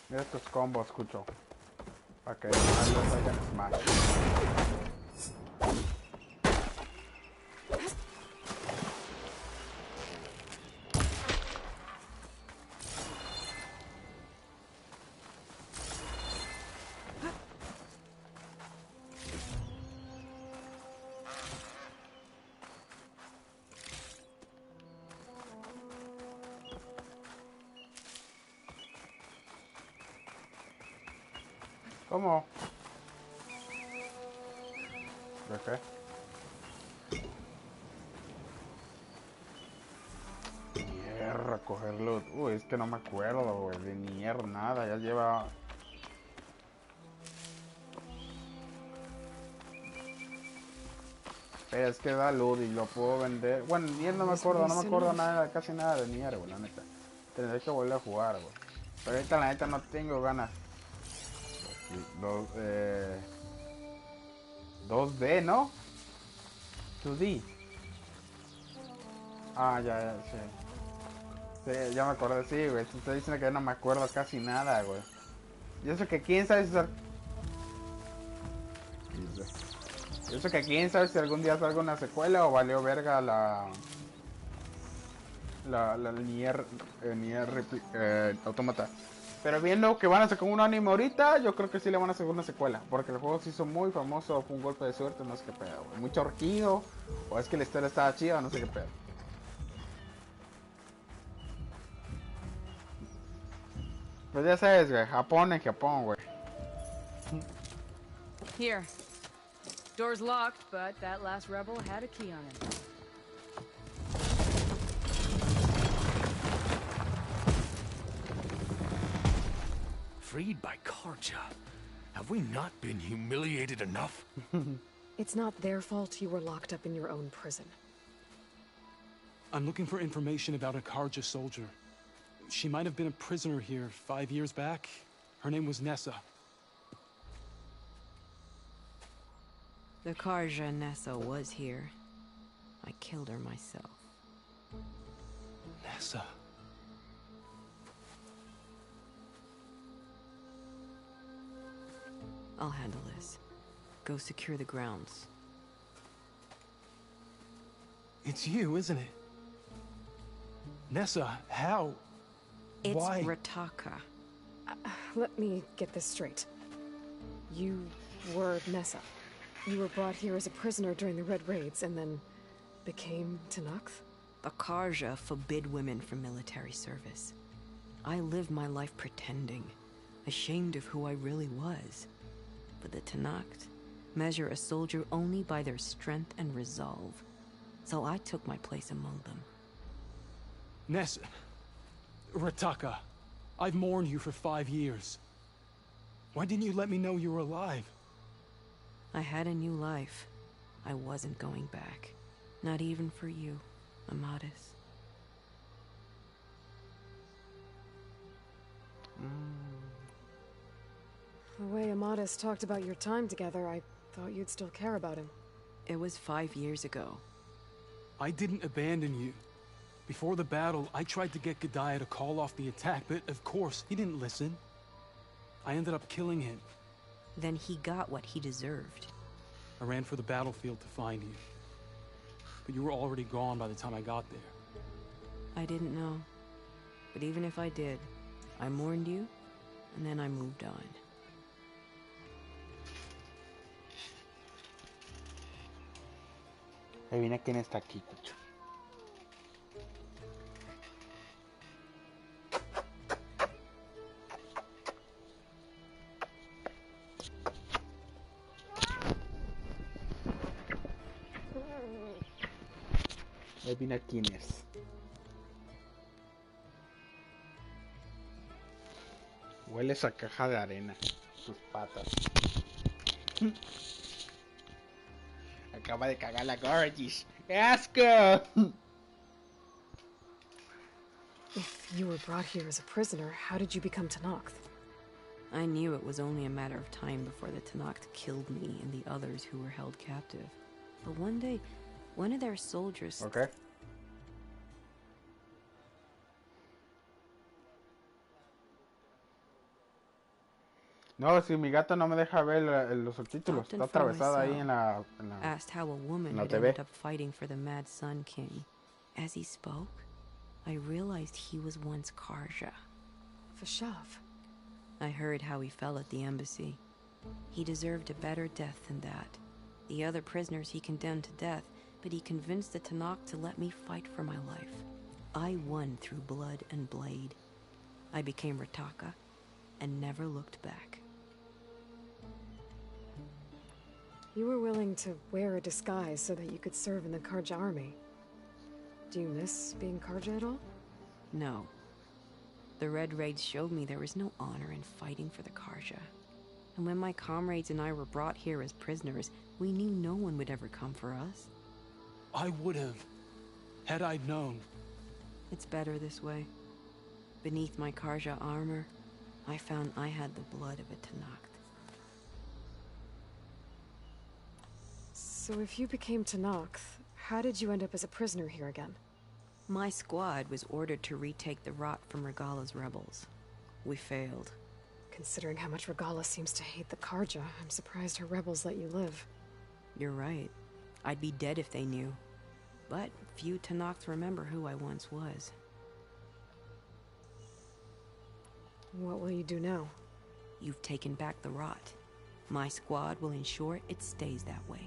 Mira estos combos, escucho. Para que más les hagan smash. ¿Cómo? ¿De qué? Mierda, cogerlo. Uy, es que no me acuerdo, güey. De mierda, nada. Ya lleva... Pero es que da luz y lo puedo vender. Bueno, Nier no me acuerdo nada, casi nada de Nier, güey, la neta. Tendré que volver a jugar, güey. Pero ahorita la neta no tengo ganas. 2D, ¿no? 2D. Ah, ya, sí. Sí, ya me acordé, sí, güey. Estoy diciendo que ya no me acuerdo casi nada, güey. Y eso que quién sabe si... Y eso que quién sabe si algún día salga una secuela o valió verga la Nier Automata. Pero viendo que van a sacar un anime ahorita, yo creo que sí le van a hacer una secuela. Porque el juego se hizo muy famoso, fue un golpe de suerte, no sé qué pedo, güey. Mucho horquido, o es que la historia estaba chida, no sé qué pedo. Pues ya sabes, güey, Japón en Japón, güey. Here. Door's locked, but that last rebel had a key on him. Freed by Karja. Have we not been humiliated enough? It's not their fault you were locked up in your own prison. I'm looking for information about a Karja soldier. She might have been a prisoner here 5 years back. Her name was Nessa. The Karja Nessa was here. I killed her myself. Nessa. I'll handle this. Go secure the grounds. It's you, isn't it? Nessa, how? It's Why? Rataka. Let me get this straight. You were Nessa. You were brought here as a prisoner during the Red Raids and then became Tenakth? The Karja forbid women from military service. I lived my life pretending, ashamed of who I really was. But the Tenakth measure a soldier only by their strength and resolve. So I took my place among them. Nessa. Rataka. I've mourned you for 5 years. Why didn't you let me know you were alive? I had a new life. I wasn't going back. Not even for you, Amadis. The way Amadis talked about your time together, I thought you'd still care about him. It was 5 years ago. I didn't abandon you. Before the battle, I tried to get Godiah to call off the attack, but of course, he didn't listen. I ended up killing him. Then he got what he deserved. I ran for the battlefield to find you. But you were already gone by the time I got there. I didn't know. But even if I did, I mourned you, and then I moved on. Adivina quién está aquí, Cucho. Evina Kines. Hueles a caja de arena. Tus patas. Acaba de cagar la Gorgis. ¡Qué asco! If you were brought here as a prisoner, how did you become Tenakth? I knew it was only a matter of time before the Tenakth killed me and the others who were held captive. But one day, one of their soldiers... Okay. No, si mi gata no me deja ver los subtítulos. Está atravesada ahí en la asked how a woman had TV. ended up fighting for the Mad Sun King. As he spoke, I realized he was once Karja. Vashav. I heard how he fell at the embassy. He deserved a better death than that. The other prisoners he condemned to death, but he convinced the Tenakth to let me fight for my life. I won through blood and blade. I became Rataka and never looked back. You were willing to wear a disguise so that you could serve in the Karja army. Do you miss being Karja at all? No. The Red Raids showed me there was no honor in fighting for the Karja. And when my comrades and I were brought here as prisoners, we knew no one would ever come for us. I would have, had I known. It's better this way. Beneath my Karja armor, I found I had the blood of a Tenakth. So if you became Tenakth, how did you end up as a prisoner here again? My squad was ordered to retake the Rot from Regala's rebels. We failed. Considering how much Regala seems to hate the Karja, I'm surprised her rebels let you live. You're right. I'd be dead if they knew. But few Tenakth remember who I once was. What will you do now? You've taken back the Rot. My squad will ensure it stays that way.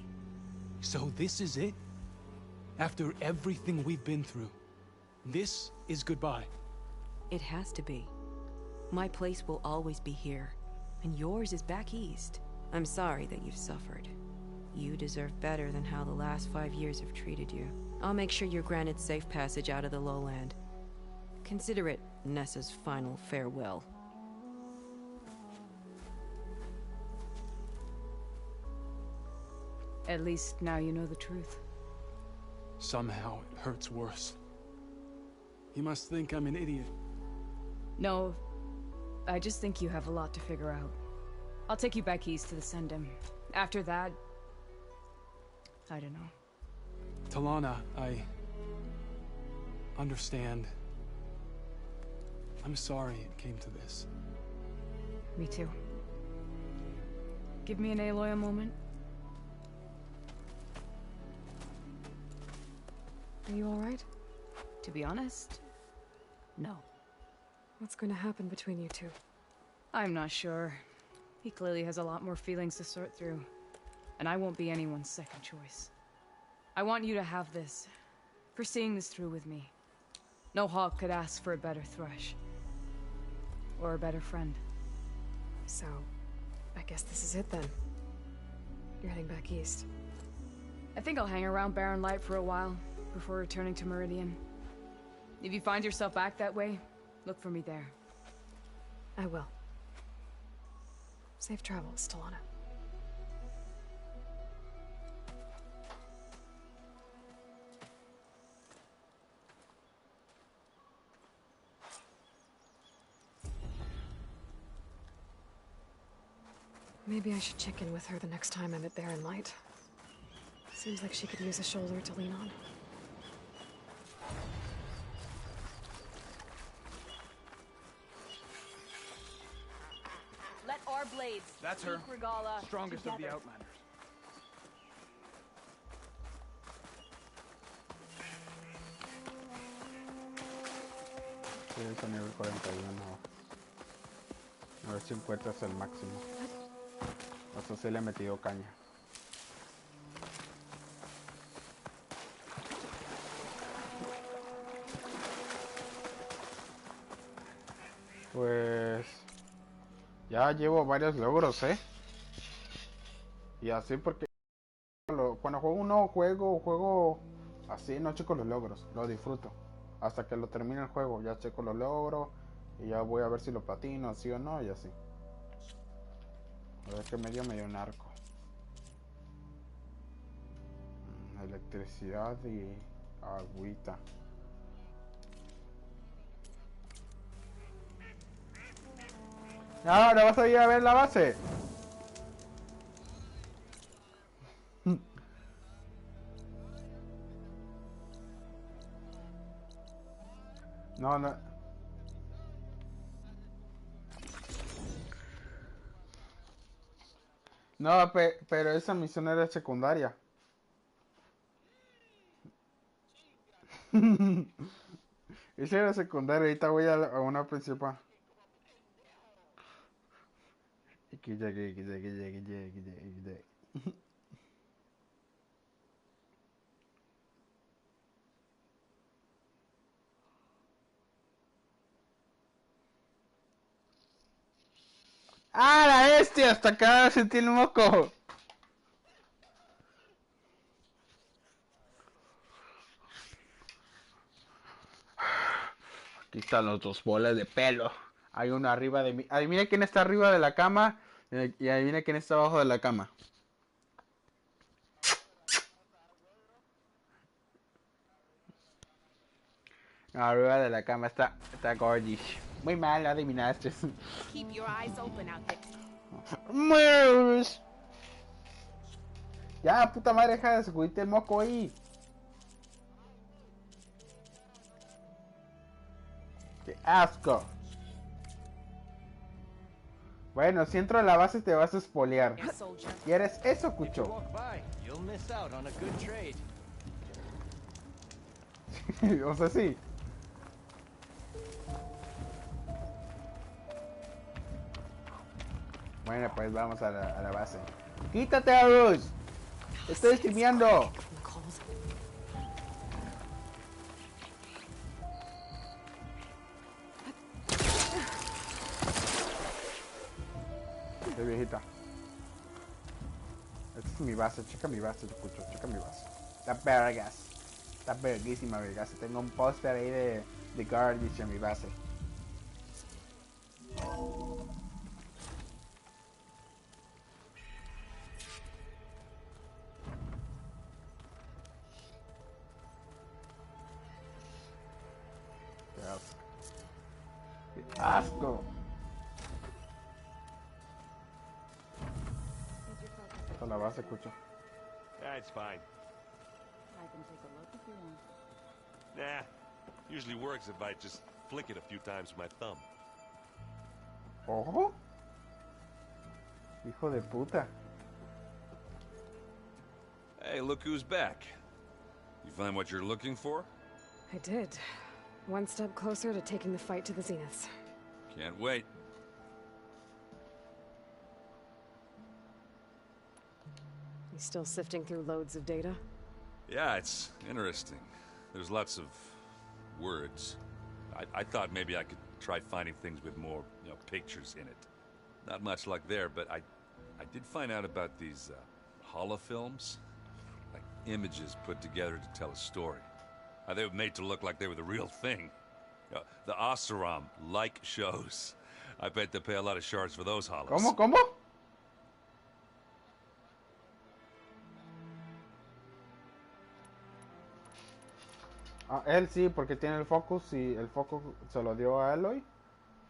So this is it? After everything we've been through, this is goodbye? It has to be. My place will always be here, and yours is back east. I'm sorry that you've suffered. You deserve better than how the last 5 years have treated you. I'll make sure you're granted safe passage out of the lowland. Consider it Nessa's final farewell. At least now you know the truth. Somehow it hurts worse. You must think I'm an idiot. No, I just think you have a lot to figure out. I'll take you back east to the Sendem. After that, I don't know. Talana, I understand. I'm sorry it came to this. Me too. Give me an Aloy a moment. Are you alright? To be honest, no. What's going to happen between you two? I'm not sure. He clearly has a lot more feelings to sort through. And I won't be anyone's second choice. I want you to have this, for seeing this through with me. No hawk could ask for a better thrush. Or a better friend. So, I guess this is it then. You're heading back east. I think I'll hang around Barren Light for a while, before returning to Meridian. If you find yourself back that way, look for me there. I will. Safe travels, Talana. Maybe I should check in with her the next time I'm at Barren Light. Seems like she could use a shoulder to lean on. Let our blades. That's her. Regala Strongest together. of the Outlanders. Sí, es a nivel 41. A ver si encuentras el máximo. O sea, sí le he metido caña. Pues ya llevo varios logros, y así porque cuando juego un nuevo juego, juego Así no checo los logros, lo disfruto. Hasta que lo termine el juego, ya checo los logros. Y ya voy a ver si lo platino, sí o no, y así. A ver qué me dio un arco. Electricidad y agüita. Ahora vas a ir a ver la base. No, no. No, pero esa misión era secundaria. Esa era secundaria, ahorita voy a una principal. ¡Ah, la bestia! Hasta acá sentí el moco. Aquí están los dos bolas de pelo. Hay uno arriba de mí. Adivina quién está arriba de la cama. Y adivina quién está abajo de la cama. Arriba de la cama está gordish. Muy mal, lo adivinaste. Keep your eyes open out there. Mueres. Ya, puta madre, deja de sacudirte el moco ahí. ¡Qué asco! Bueno, si entro a la base te vas a espolear. ¿Quieres eso, Cucho? O sea, sí. Bueno, pues vamos a la base. ¡Quítate, Arus! ¡Estoy streameando! Qué viejita. Esta es mi base, checa mi base, escucho, checa mi base. Está vergas. Está verguísima, vergas. Tengo un póster ahí de Guardians en mi base. Qué asco. Qué asco. Esta es la base, escucho. That's fine. I can take a look if you want. Nah, usually works if I just flick it a few times with my thumb. ¿Ojo? Hijo de puta. Hey, look who's back. You find what you're looking for? I did. One step closer to taking the fight to the zeniths. Can't wait. You still sifting through loads of data? Yeah, it's interesting. There's lots of words. I thought maybe I could try finding things with more, pictures in it. Not much luck there, but I did find out about these holofilms. Like images put together to tell a story. They were made to look like they were the real thing. The Oseram like shows. I bet they pay a lot of shards for those holos. ¿Cómo? Ah, él sí, porque tiene el focus y el focus se lo dio a Aloy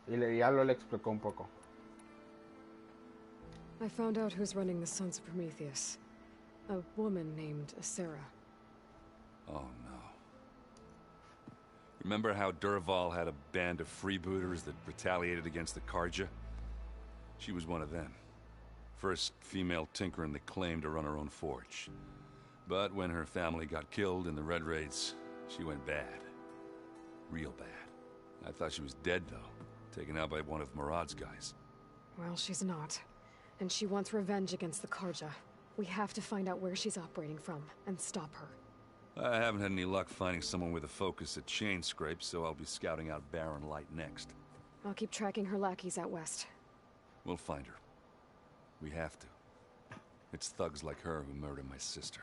y Aloy le explicó un poco. I found out who's running the Sons of Prometheus. A woman named Sarah. Oh no. Remember how Durval had a band of freebooters that retaliated against the Karja? She was one of them. First female tinker in the claim to run her own forge. But when her family got killed in the Red Raids, she went bad. Real bad. I thought she was dead, though. Taken out by one of Murad's guys. Well, she's not. And she wants revenge against the Karja. We have to find out where she's operating from, and stop her. I haven't had any luck finding someone with a focus at chain scrapes, so I'll be scouting out Baron Light next. I'll keep tracking her lackeys out west. We'll find her. We have to. It's thugs like her who murdered my sister.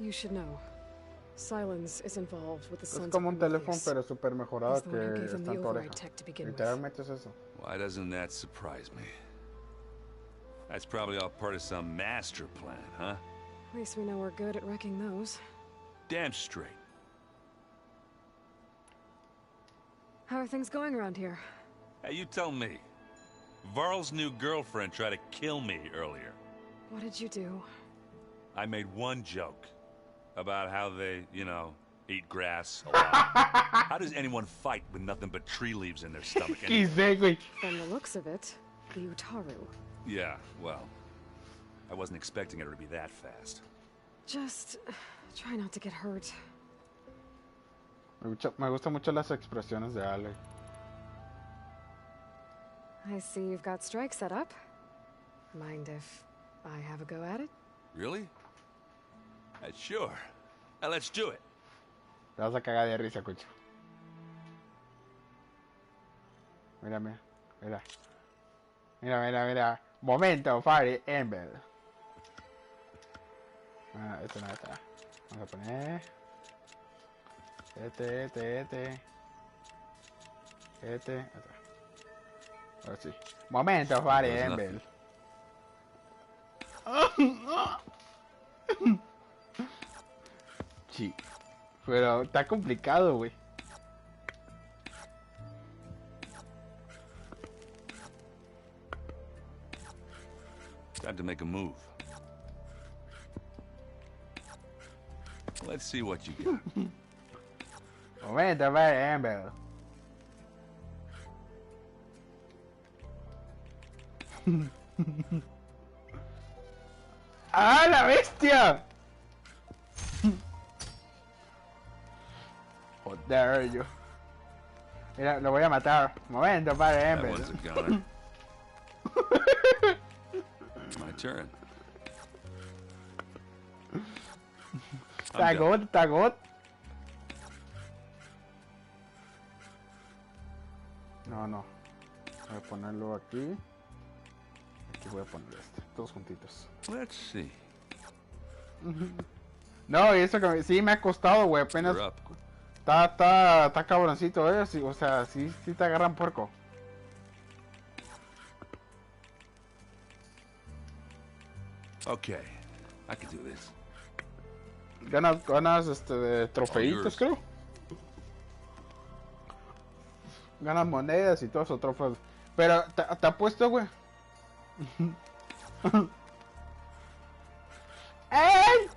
You should know. Silence is involved with the Es Sons como of un teléfono, Prometheus. pero super mejorado He's the one who que gave them está the en tu override oreja. tech to begin with. Literalmente es eso. Why doesn't that surprise me? That's probably all part of some master plan, huh? At least we know we're good at wrecking those. Damn straight. How are things going around here? Hey, you tell me. Varl's new girlfriend tried to kill me earlier. What did you do? I made one joke about how they, you know, eat grass a lot. How does anyone fight with nothing but tree leaves in their stomach? Anyway? From the looks of it, the Utaru. Yeah, well, I wasn't expecting her to be that fast. Just try not to get hurt. Me gustan mucho las expresiones de Ale. I see you've got strike set up. Mind if I have a go at it? Really? Sure. Let's do it. Te vas a cagar de risa, Cucho. Mira, mira, mira. Mira, mira, mira. Momento, Fire Ember. Ah, este no está. Vamos a poner. Este. Ahora sí. Momento, Fire Ember. Sí. Pero está complicado, güey. Time to make a move. Let's see what you got. Momento, Fire Ember. ¡Ah, la bestia! Joder, yo. Mira, lo voy a matar. Momento, Fire Ember. That one's a goner. My turn. Tagot, tagot. No, no. Voy a ponerlo aquí. Aquí voy a poner este. Todos juntitos. Let's see. No, y eso que sí me ha costado, güey. Apenas. Está cabroncito, sí, o sea, sí te agarran puerco. Okay, I can do this. Ganas de trofeitos, creo. Ganas monedas y todos esos trofeos. Pero te apuesto, güey. ¡Ey!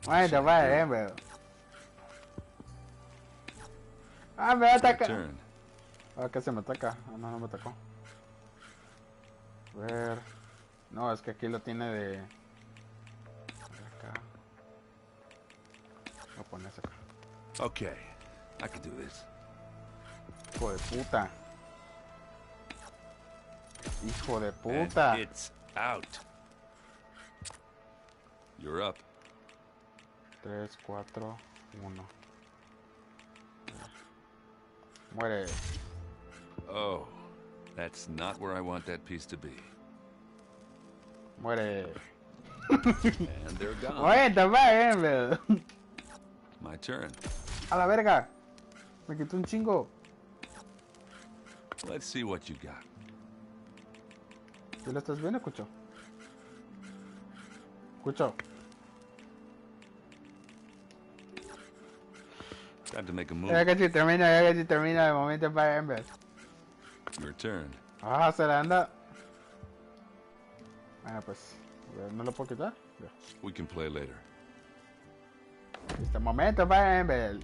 Ay, te va, bro. Ah, me ataca. Ah, que se me ataca. Ah, no, no me atacó. A ver. No, es que aquí lo tiene de. Acá. Voy a poner eso acá. Okay, I can do this. Hijo de puta. Hijo de puta. And it's out. You're up. 3, 4, 1. Muere. Oh, that's not where I want that piece to be. Muere. And they're gone. Muerta, va, My turn. A la verga. Me quitó un chingo. Let's see what you got. ¿Tú lo estás viendo, Cucho? Cucho. Time to make a move. Ya casi termina de momento para Ember. Your turn. Ah, se la anda. Bueno, pues, ¿no lo puedo quitar? Ya. We can play later. Este momento para Ember.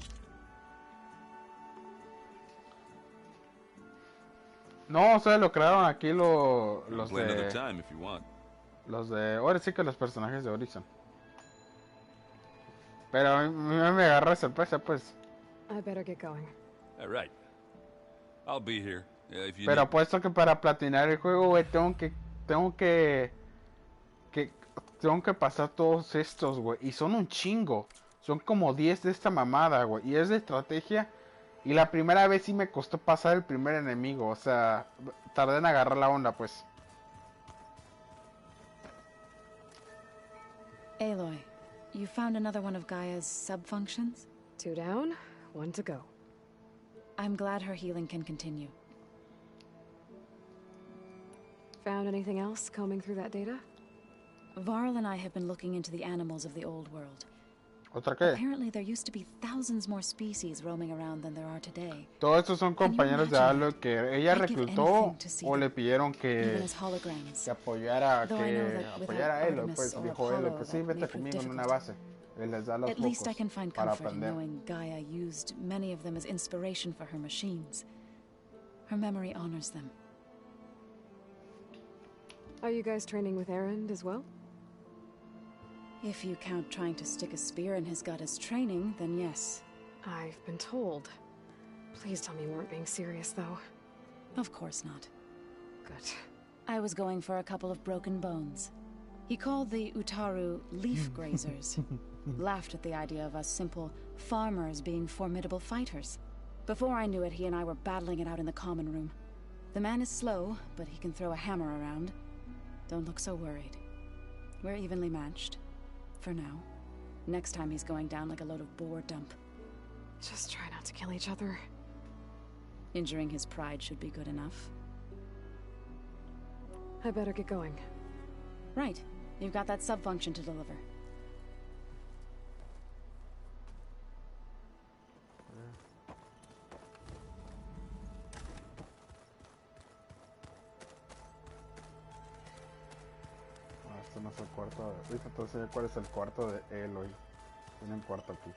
No, o sea, lo crearon aquí los Play another de... time if you want. Los de... Ahora sí que los personajes de Horizon. Pero a mí me agarró sorpresa, pues. I better get going. All right. I'll be here. If you Pero need... apuesto que para platinar el juego, güey, tengo que pasar todos estos, güey. Y son un chingo. Son como 10 de esta mamada, güey. Y es de estrategia. Y la primera vez sí me costó pasar el primer enemigo. O sea, tardé en agarrar la onda, pues. Aloy, you found another one of Gaia's sub-functions? 2 down, 1 to go. I'm glad her healing can continue. Found anything else combing through that data? Varl and I have been looking into the animals of the old world. ¿Otra qué? Apparently there used to be thousands more species roaming around than there are today. Todos estos son compañeros de Aloy que ella reclutó o le pidieron que apoyara a Aloy, pues dijo Aloy, pues sí, vete conmigo en una base. Él les da los At least I can focos find para comfort in aprender. knowing Gaia used many of them as inspiration for her machines. Her memory honors them. Are you guys training with Erend as well? If you count trying to stick a spear in his gut as training, then yes. I've been told. Please tell me you weren't being serious, though. Of course not. Good. I was going for a couple of broken bones. He called the Utaru leaf grazers. Laughed at the idea of us simple farmers being formidable fighters. Before I knew it, he and I were battling it out in the common room. The man is slow, but he can throw a hammer around. Don't look so worried. We're evenly matched. For now. Next time he's going down like a load of boar dump. Just try not to kill each other. Injuring his pride should be good enough. I better get going. Right. You've got that sub-function to deliver. Este no es el cuarto de... Ahorita te voy a enseñar cuál es el cuarto de Aloy. Tiene un cuarto aquí.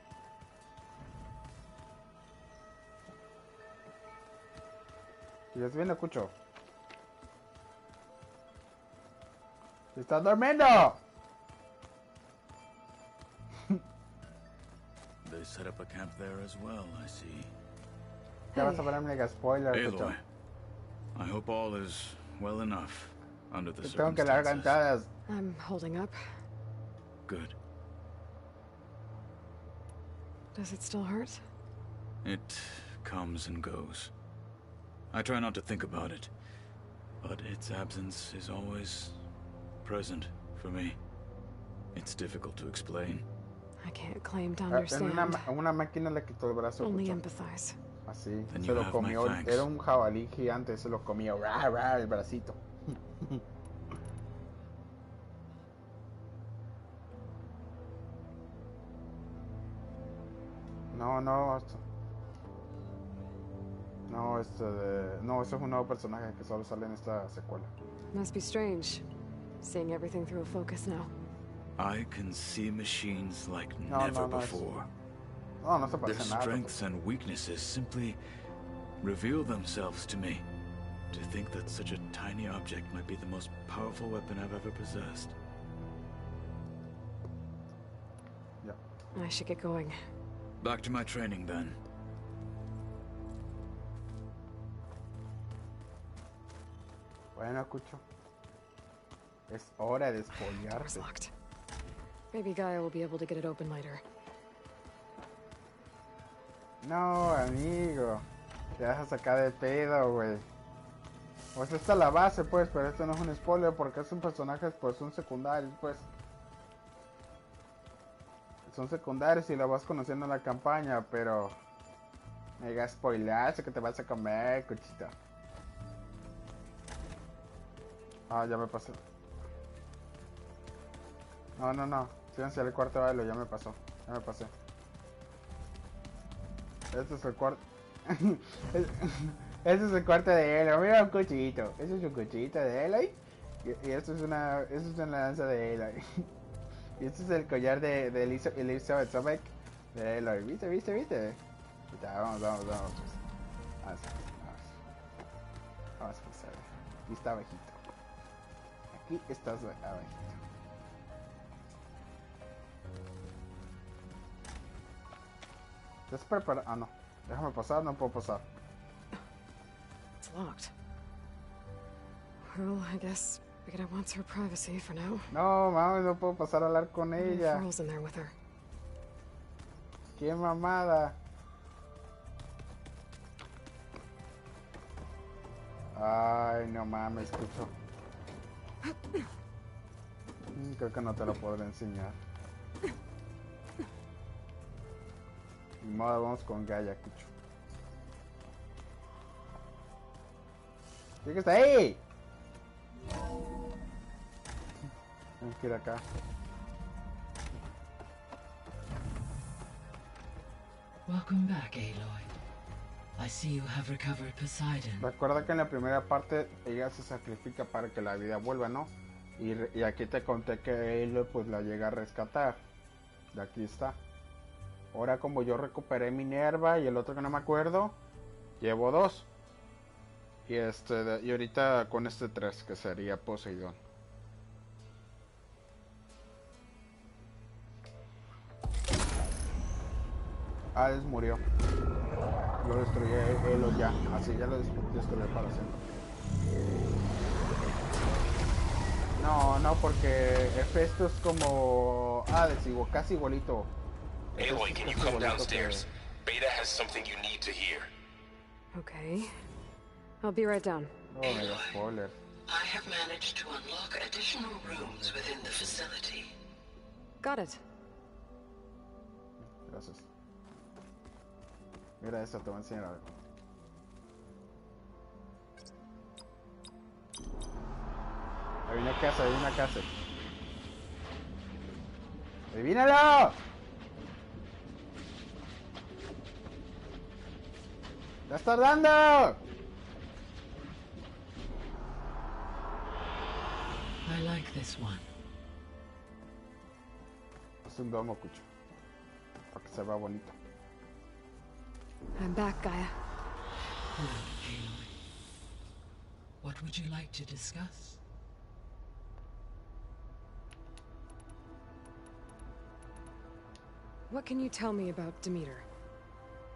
¿Sigues viendo, Cucho? ¡Estás durmiendo! They set up a camp there as well, I see. Ya vas a ver mega spoiler, Cucho. Aloy, I hope all is well enough under the Tengo que dar circumstances. cantadas. I'm holding up. Good. Does it still hurt? It comes and goes. I try not to think about it, but its absence is always present for me. It's difficult to explain. I can't claim to En understand. una máquina le quitó el brazo. Only Cucho. empathize. Así. Then Se you lo have my comió. thanks. Era un jabalí gigante. Se lo comió. Ra, ra, el bracito. No, no. No, no, ese es un nuevo personaje que solo sale en esta secuela. Must be strange, seeing everything through a focus now. I can see machines like No, never no, no, before. No, no se Their parece nada. strengths and weaknesses simply reveal themselves to me. To think that such a tiny object might be the most powerful weapon I've ever possessed. Ya. I should get going. Back to my training then. Bueno, Cucho. Es hora de Door's spoilearte. locked. Maybe Gaia will be able to get it open later. No, amigo. Te vas a sacar de pedo, güey. Pues esta es la base, pues, pero esto no es un spoiler porque son personajes, pues, son secundarios, pues. Son secundarios y lo vas conociendo en la campaña, pero... Mega spoilazo que te vas a comer, Cuchito. Ah, ya me pasó. No, no, no. Fíjense el cuarto de bailo, ya me pasó. Ya me pasé. Este es el cuarto. Este es el cuarto de Aloy. Mira un cuchito. Este es un cuchito de Aloy. Y esto es una lanza de Aloy. Y este es el collar de Elizabeth Sobek de Aloy. ¿Viste? Ahorita, vamos. Vamos. Vamos, pues a ver. Aquí está abajito. Aquí estás abajito. ¿Estás preparado? Ah, no. Déjame pasar, no puedo pasar. It's locked. Well, I guess Rita wants her privacy for now. No, mami, no puedo pasar a hablar con ella. Pearl's in there with her. ¡Qué mamada! Ay, no mames, escucho. Creo que no te lo podré enseñar. Ni modo, vamos con Gaia, Cucho. ¿Qué que está ahí? Tengo que ir acá. Welcome back, Aloy. I see you have recovered Poseidon. Recuerda que en la primera parte ella se sacrifica para que la vida vuelva, ¿no? Y aquí te conté que Aloy pues la llega a rescatar. De aquí está. Ahora como yo recuperé Minerva y el otro que no me acuerdo, llevo 2. Y y ahorita con 3 que sería Poseidón. Hades murió. Lo destruyó Elo ya. Así ya lo destruyó para siempre. No, porque Hefesto es como Hades, casi igualito. Aloy, can you come downstairs? Beta has something you need to hear. Okay. I'll be right down. Oh, mega spoiler. I have managed to unlock additional rooms within the facility. Got it. Gracias. Mira eso, te voy a enseñar algo. Hay una casa, hay una casa. ¡Adivínalo! ¡Ya está dando! I like this one. Es un domo, Cucho. Para que se vea bonito. I'm back, Gaia. Hello, Aloy. What would you like to discuss? What can you tell me about Demeter?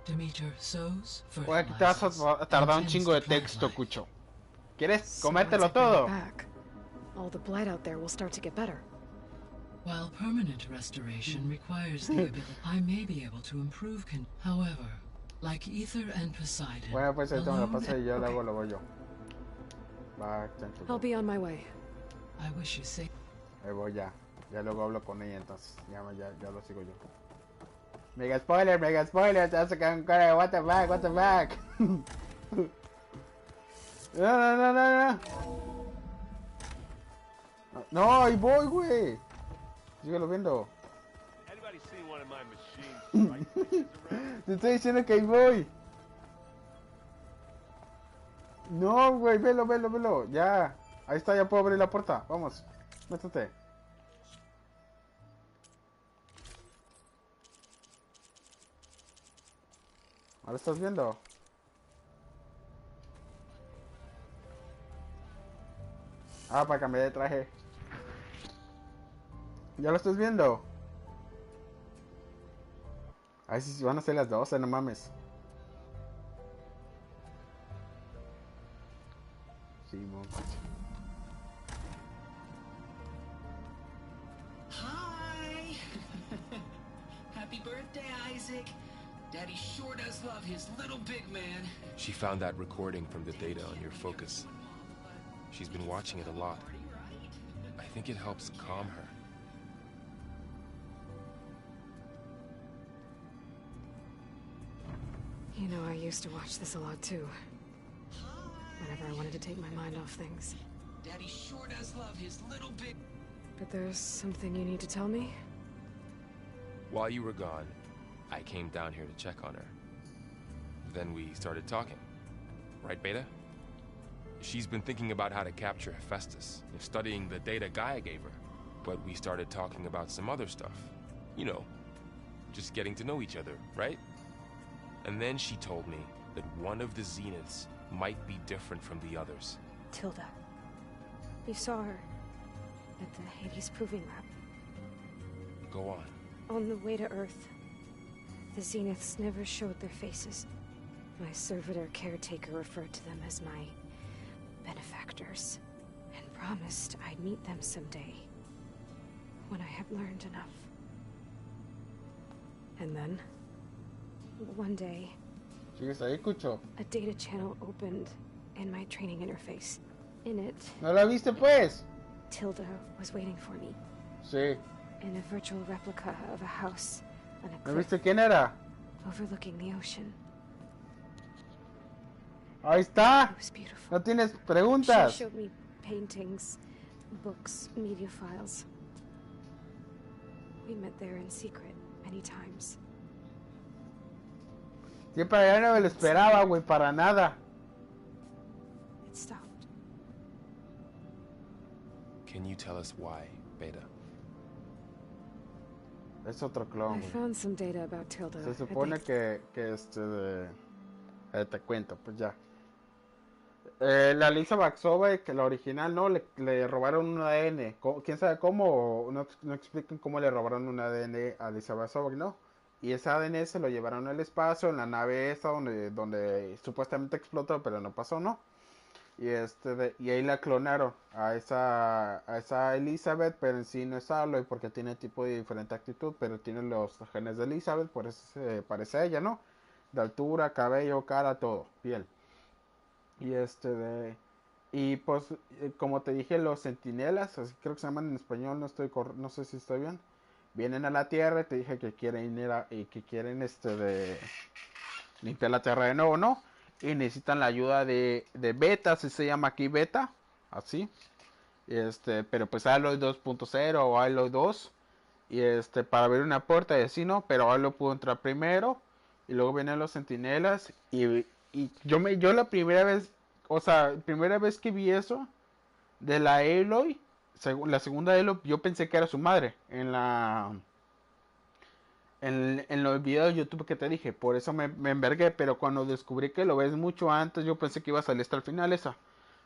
Demeter sows, Oye, aquí te vas a tardar un chingo de texto, Cucho. ¿Quieres comértelo todo? All the blight out there will start to get better. While permanent restoration requires the ability, I may be able to improve however, like Ether and Poseidon. Bueno, pues ahorita me lo pasa y yo lo hago yo. Va, I'll be on my way. I wish you safe. Ahí voy ya. Ya luego hablo con ella, entonces ya lo sigo yo. Mega spoiler, te vas a quedar con cara de what the fuck. No. No, ahí voy, güey. Síguelo viendo. Te estoy diciendo que ahí voy. No, güey, velo. Ya. Ahí está, ya puedo abrir la puerta. Vamos, métete. ¿Ahora estás viendo? Ah, para cambiar de traje. ¿Ya lo estás viendo? Ay, sí, van a ser las 12, no mames. Sí, Hi! Happy birthday, Isaac. Daddy sure does love his little big man. She found that recording from the data on your focus. She's been watching it a lot. I think it helps calm her. You know, I used to watch this a lot too. Whenever I wanted to take my mind off things. Daddy sure does love his little big... But there's something you need to tell me? While you were gone, I came down here to check on her. Then we started talking. Right, Beta? She's been thinking about how to capture Hephaestus, studying the data Gaia gave her. But we started talking about some other stuff. You know, just getting to know each other, right? And then she told me that one of the Zeniths might be different from the others. Tilda. You saw her at the Hades Proving Lab. Go on. On the way to Earth, the Zeniths never showed their faces. My servitor caretaker referred to them as my benefactors, and promised I'd meet them someday, when I had learned enough. And then, One day, ¿Sigues ahí, Cucho? a data channel opened in my training interface. In it... ¿No la viste, pues? Tilda was waiting for me. Sí. In a virtual replica of a house on a ¿No cliff viste quién era? overlooking the ocean. Ahí está. It was beautiful. No tienes She preguntas. showed me paintings, books, media files. We met there in secret many times. Siempre ya no me lo esperaba, güey, para nada. It stopped. Can you tell us why, Beta? Es otro clon, I güey. found some data about Tilda. Se supone que te cuento, pues ya. La Lisa Baxova, que la original, ¿no? Le robaron un ADN. ¿Quién sabe cómo? No explican cómo le robaron un ADN a Lisa Baxova, ¿no? Y ese ADN se lo llevaron al espacio, en la nave esta, donde supuestamente explotó, pero no pasó, ¿no? Y y ahí la clonaron a esa Elizabeth, pero en sí no es Aloy porque tiene tipo de diferente actitud, pero tiene los genes de Elizabeth, por eso se parece a ella, ¿no? De altura, cabello, cara, todo, piel. Y pues como te dije, los centinelas, así creo que se llaman en español, no sé si estoy bien. Vienen a la Tierra y te dije que quieren limpiar la Tierra de nuevo, ¿no? Y necesitan la ayuda de Beta, si se llama aquí Beta, así. Pero pues Aloy 2.0 o Aloy 2. Y para abrir una puerta y así, ¿no? Pero Aloy pudo entrar primero. Y luego vienen los centinelas. Y yo la primera vez, o sea, primera vez que vi eso de la Aloy, la segunda Aloy, yo pensé que era su madre. En los videos de YouTube que te dije, por eso me envergué, pero cuando descubrí que lo ves mucho antes, yo pensé que iba a salir hasta el final esa,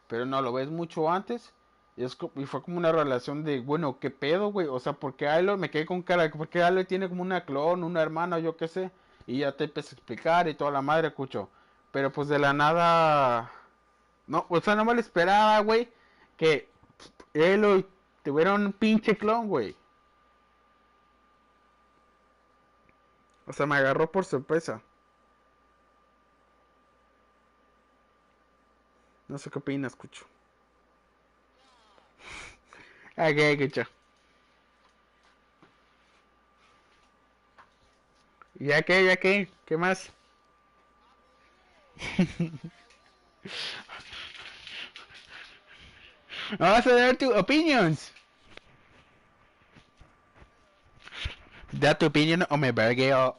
pero no, lo ves mucho antes, y fue como una relación de, bueno, ¿qué pedo, güey? O sea, porque Aloy, me quedé con cara, porque Aloy tiene como una clon, una hermana, yo qué sé, y ya te empecé a explicar y toda la madre, escucho, pero pues de la nada, no, o sea, no me lo esperaba, güey, que Aloy tuviera un pinche clon, güey. O sea, me agarró por sorpresa. No sé qué opinas, Cucho. Ok, Cucho. ¿Ya qué? ¿Ya qué? ¿Qué más? Vamos a dar tu opinions. Da tu opinión o me vergueo.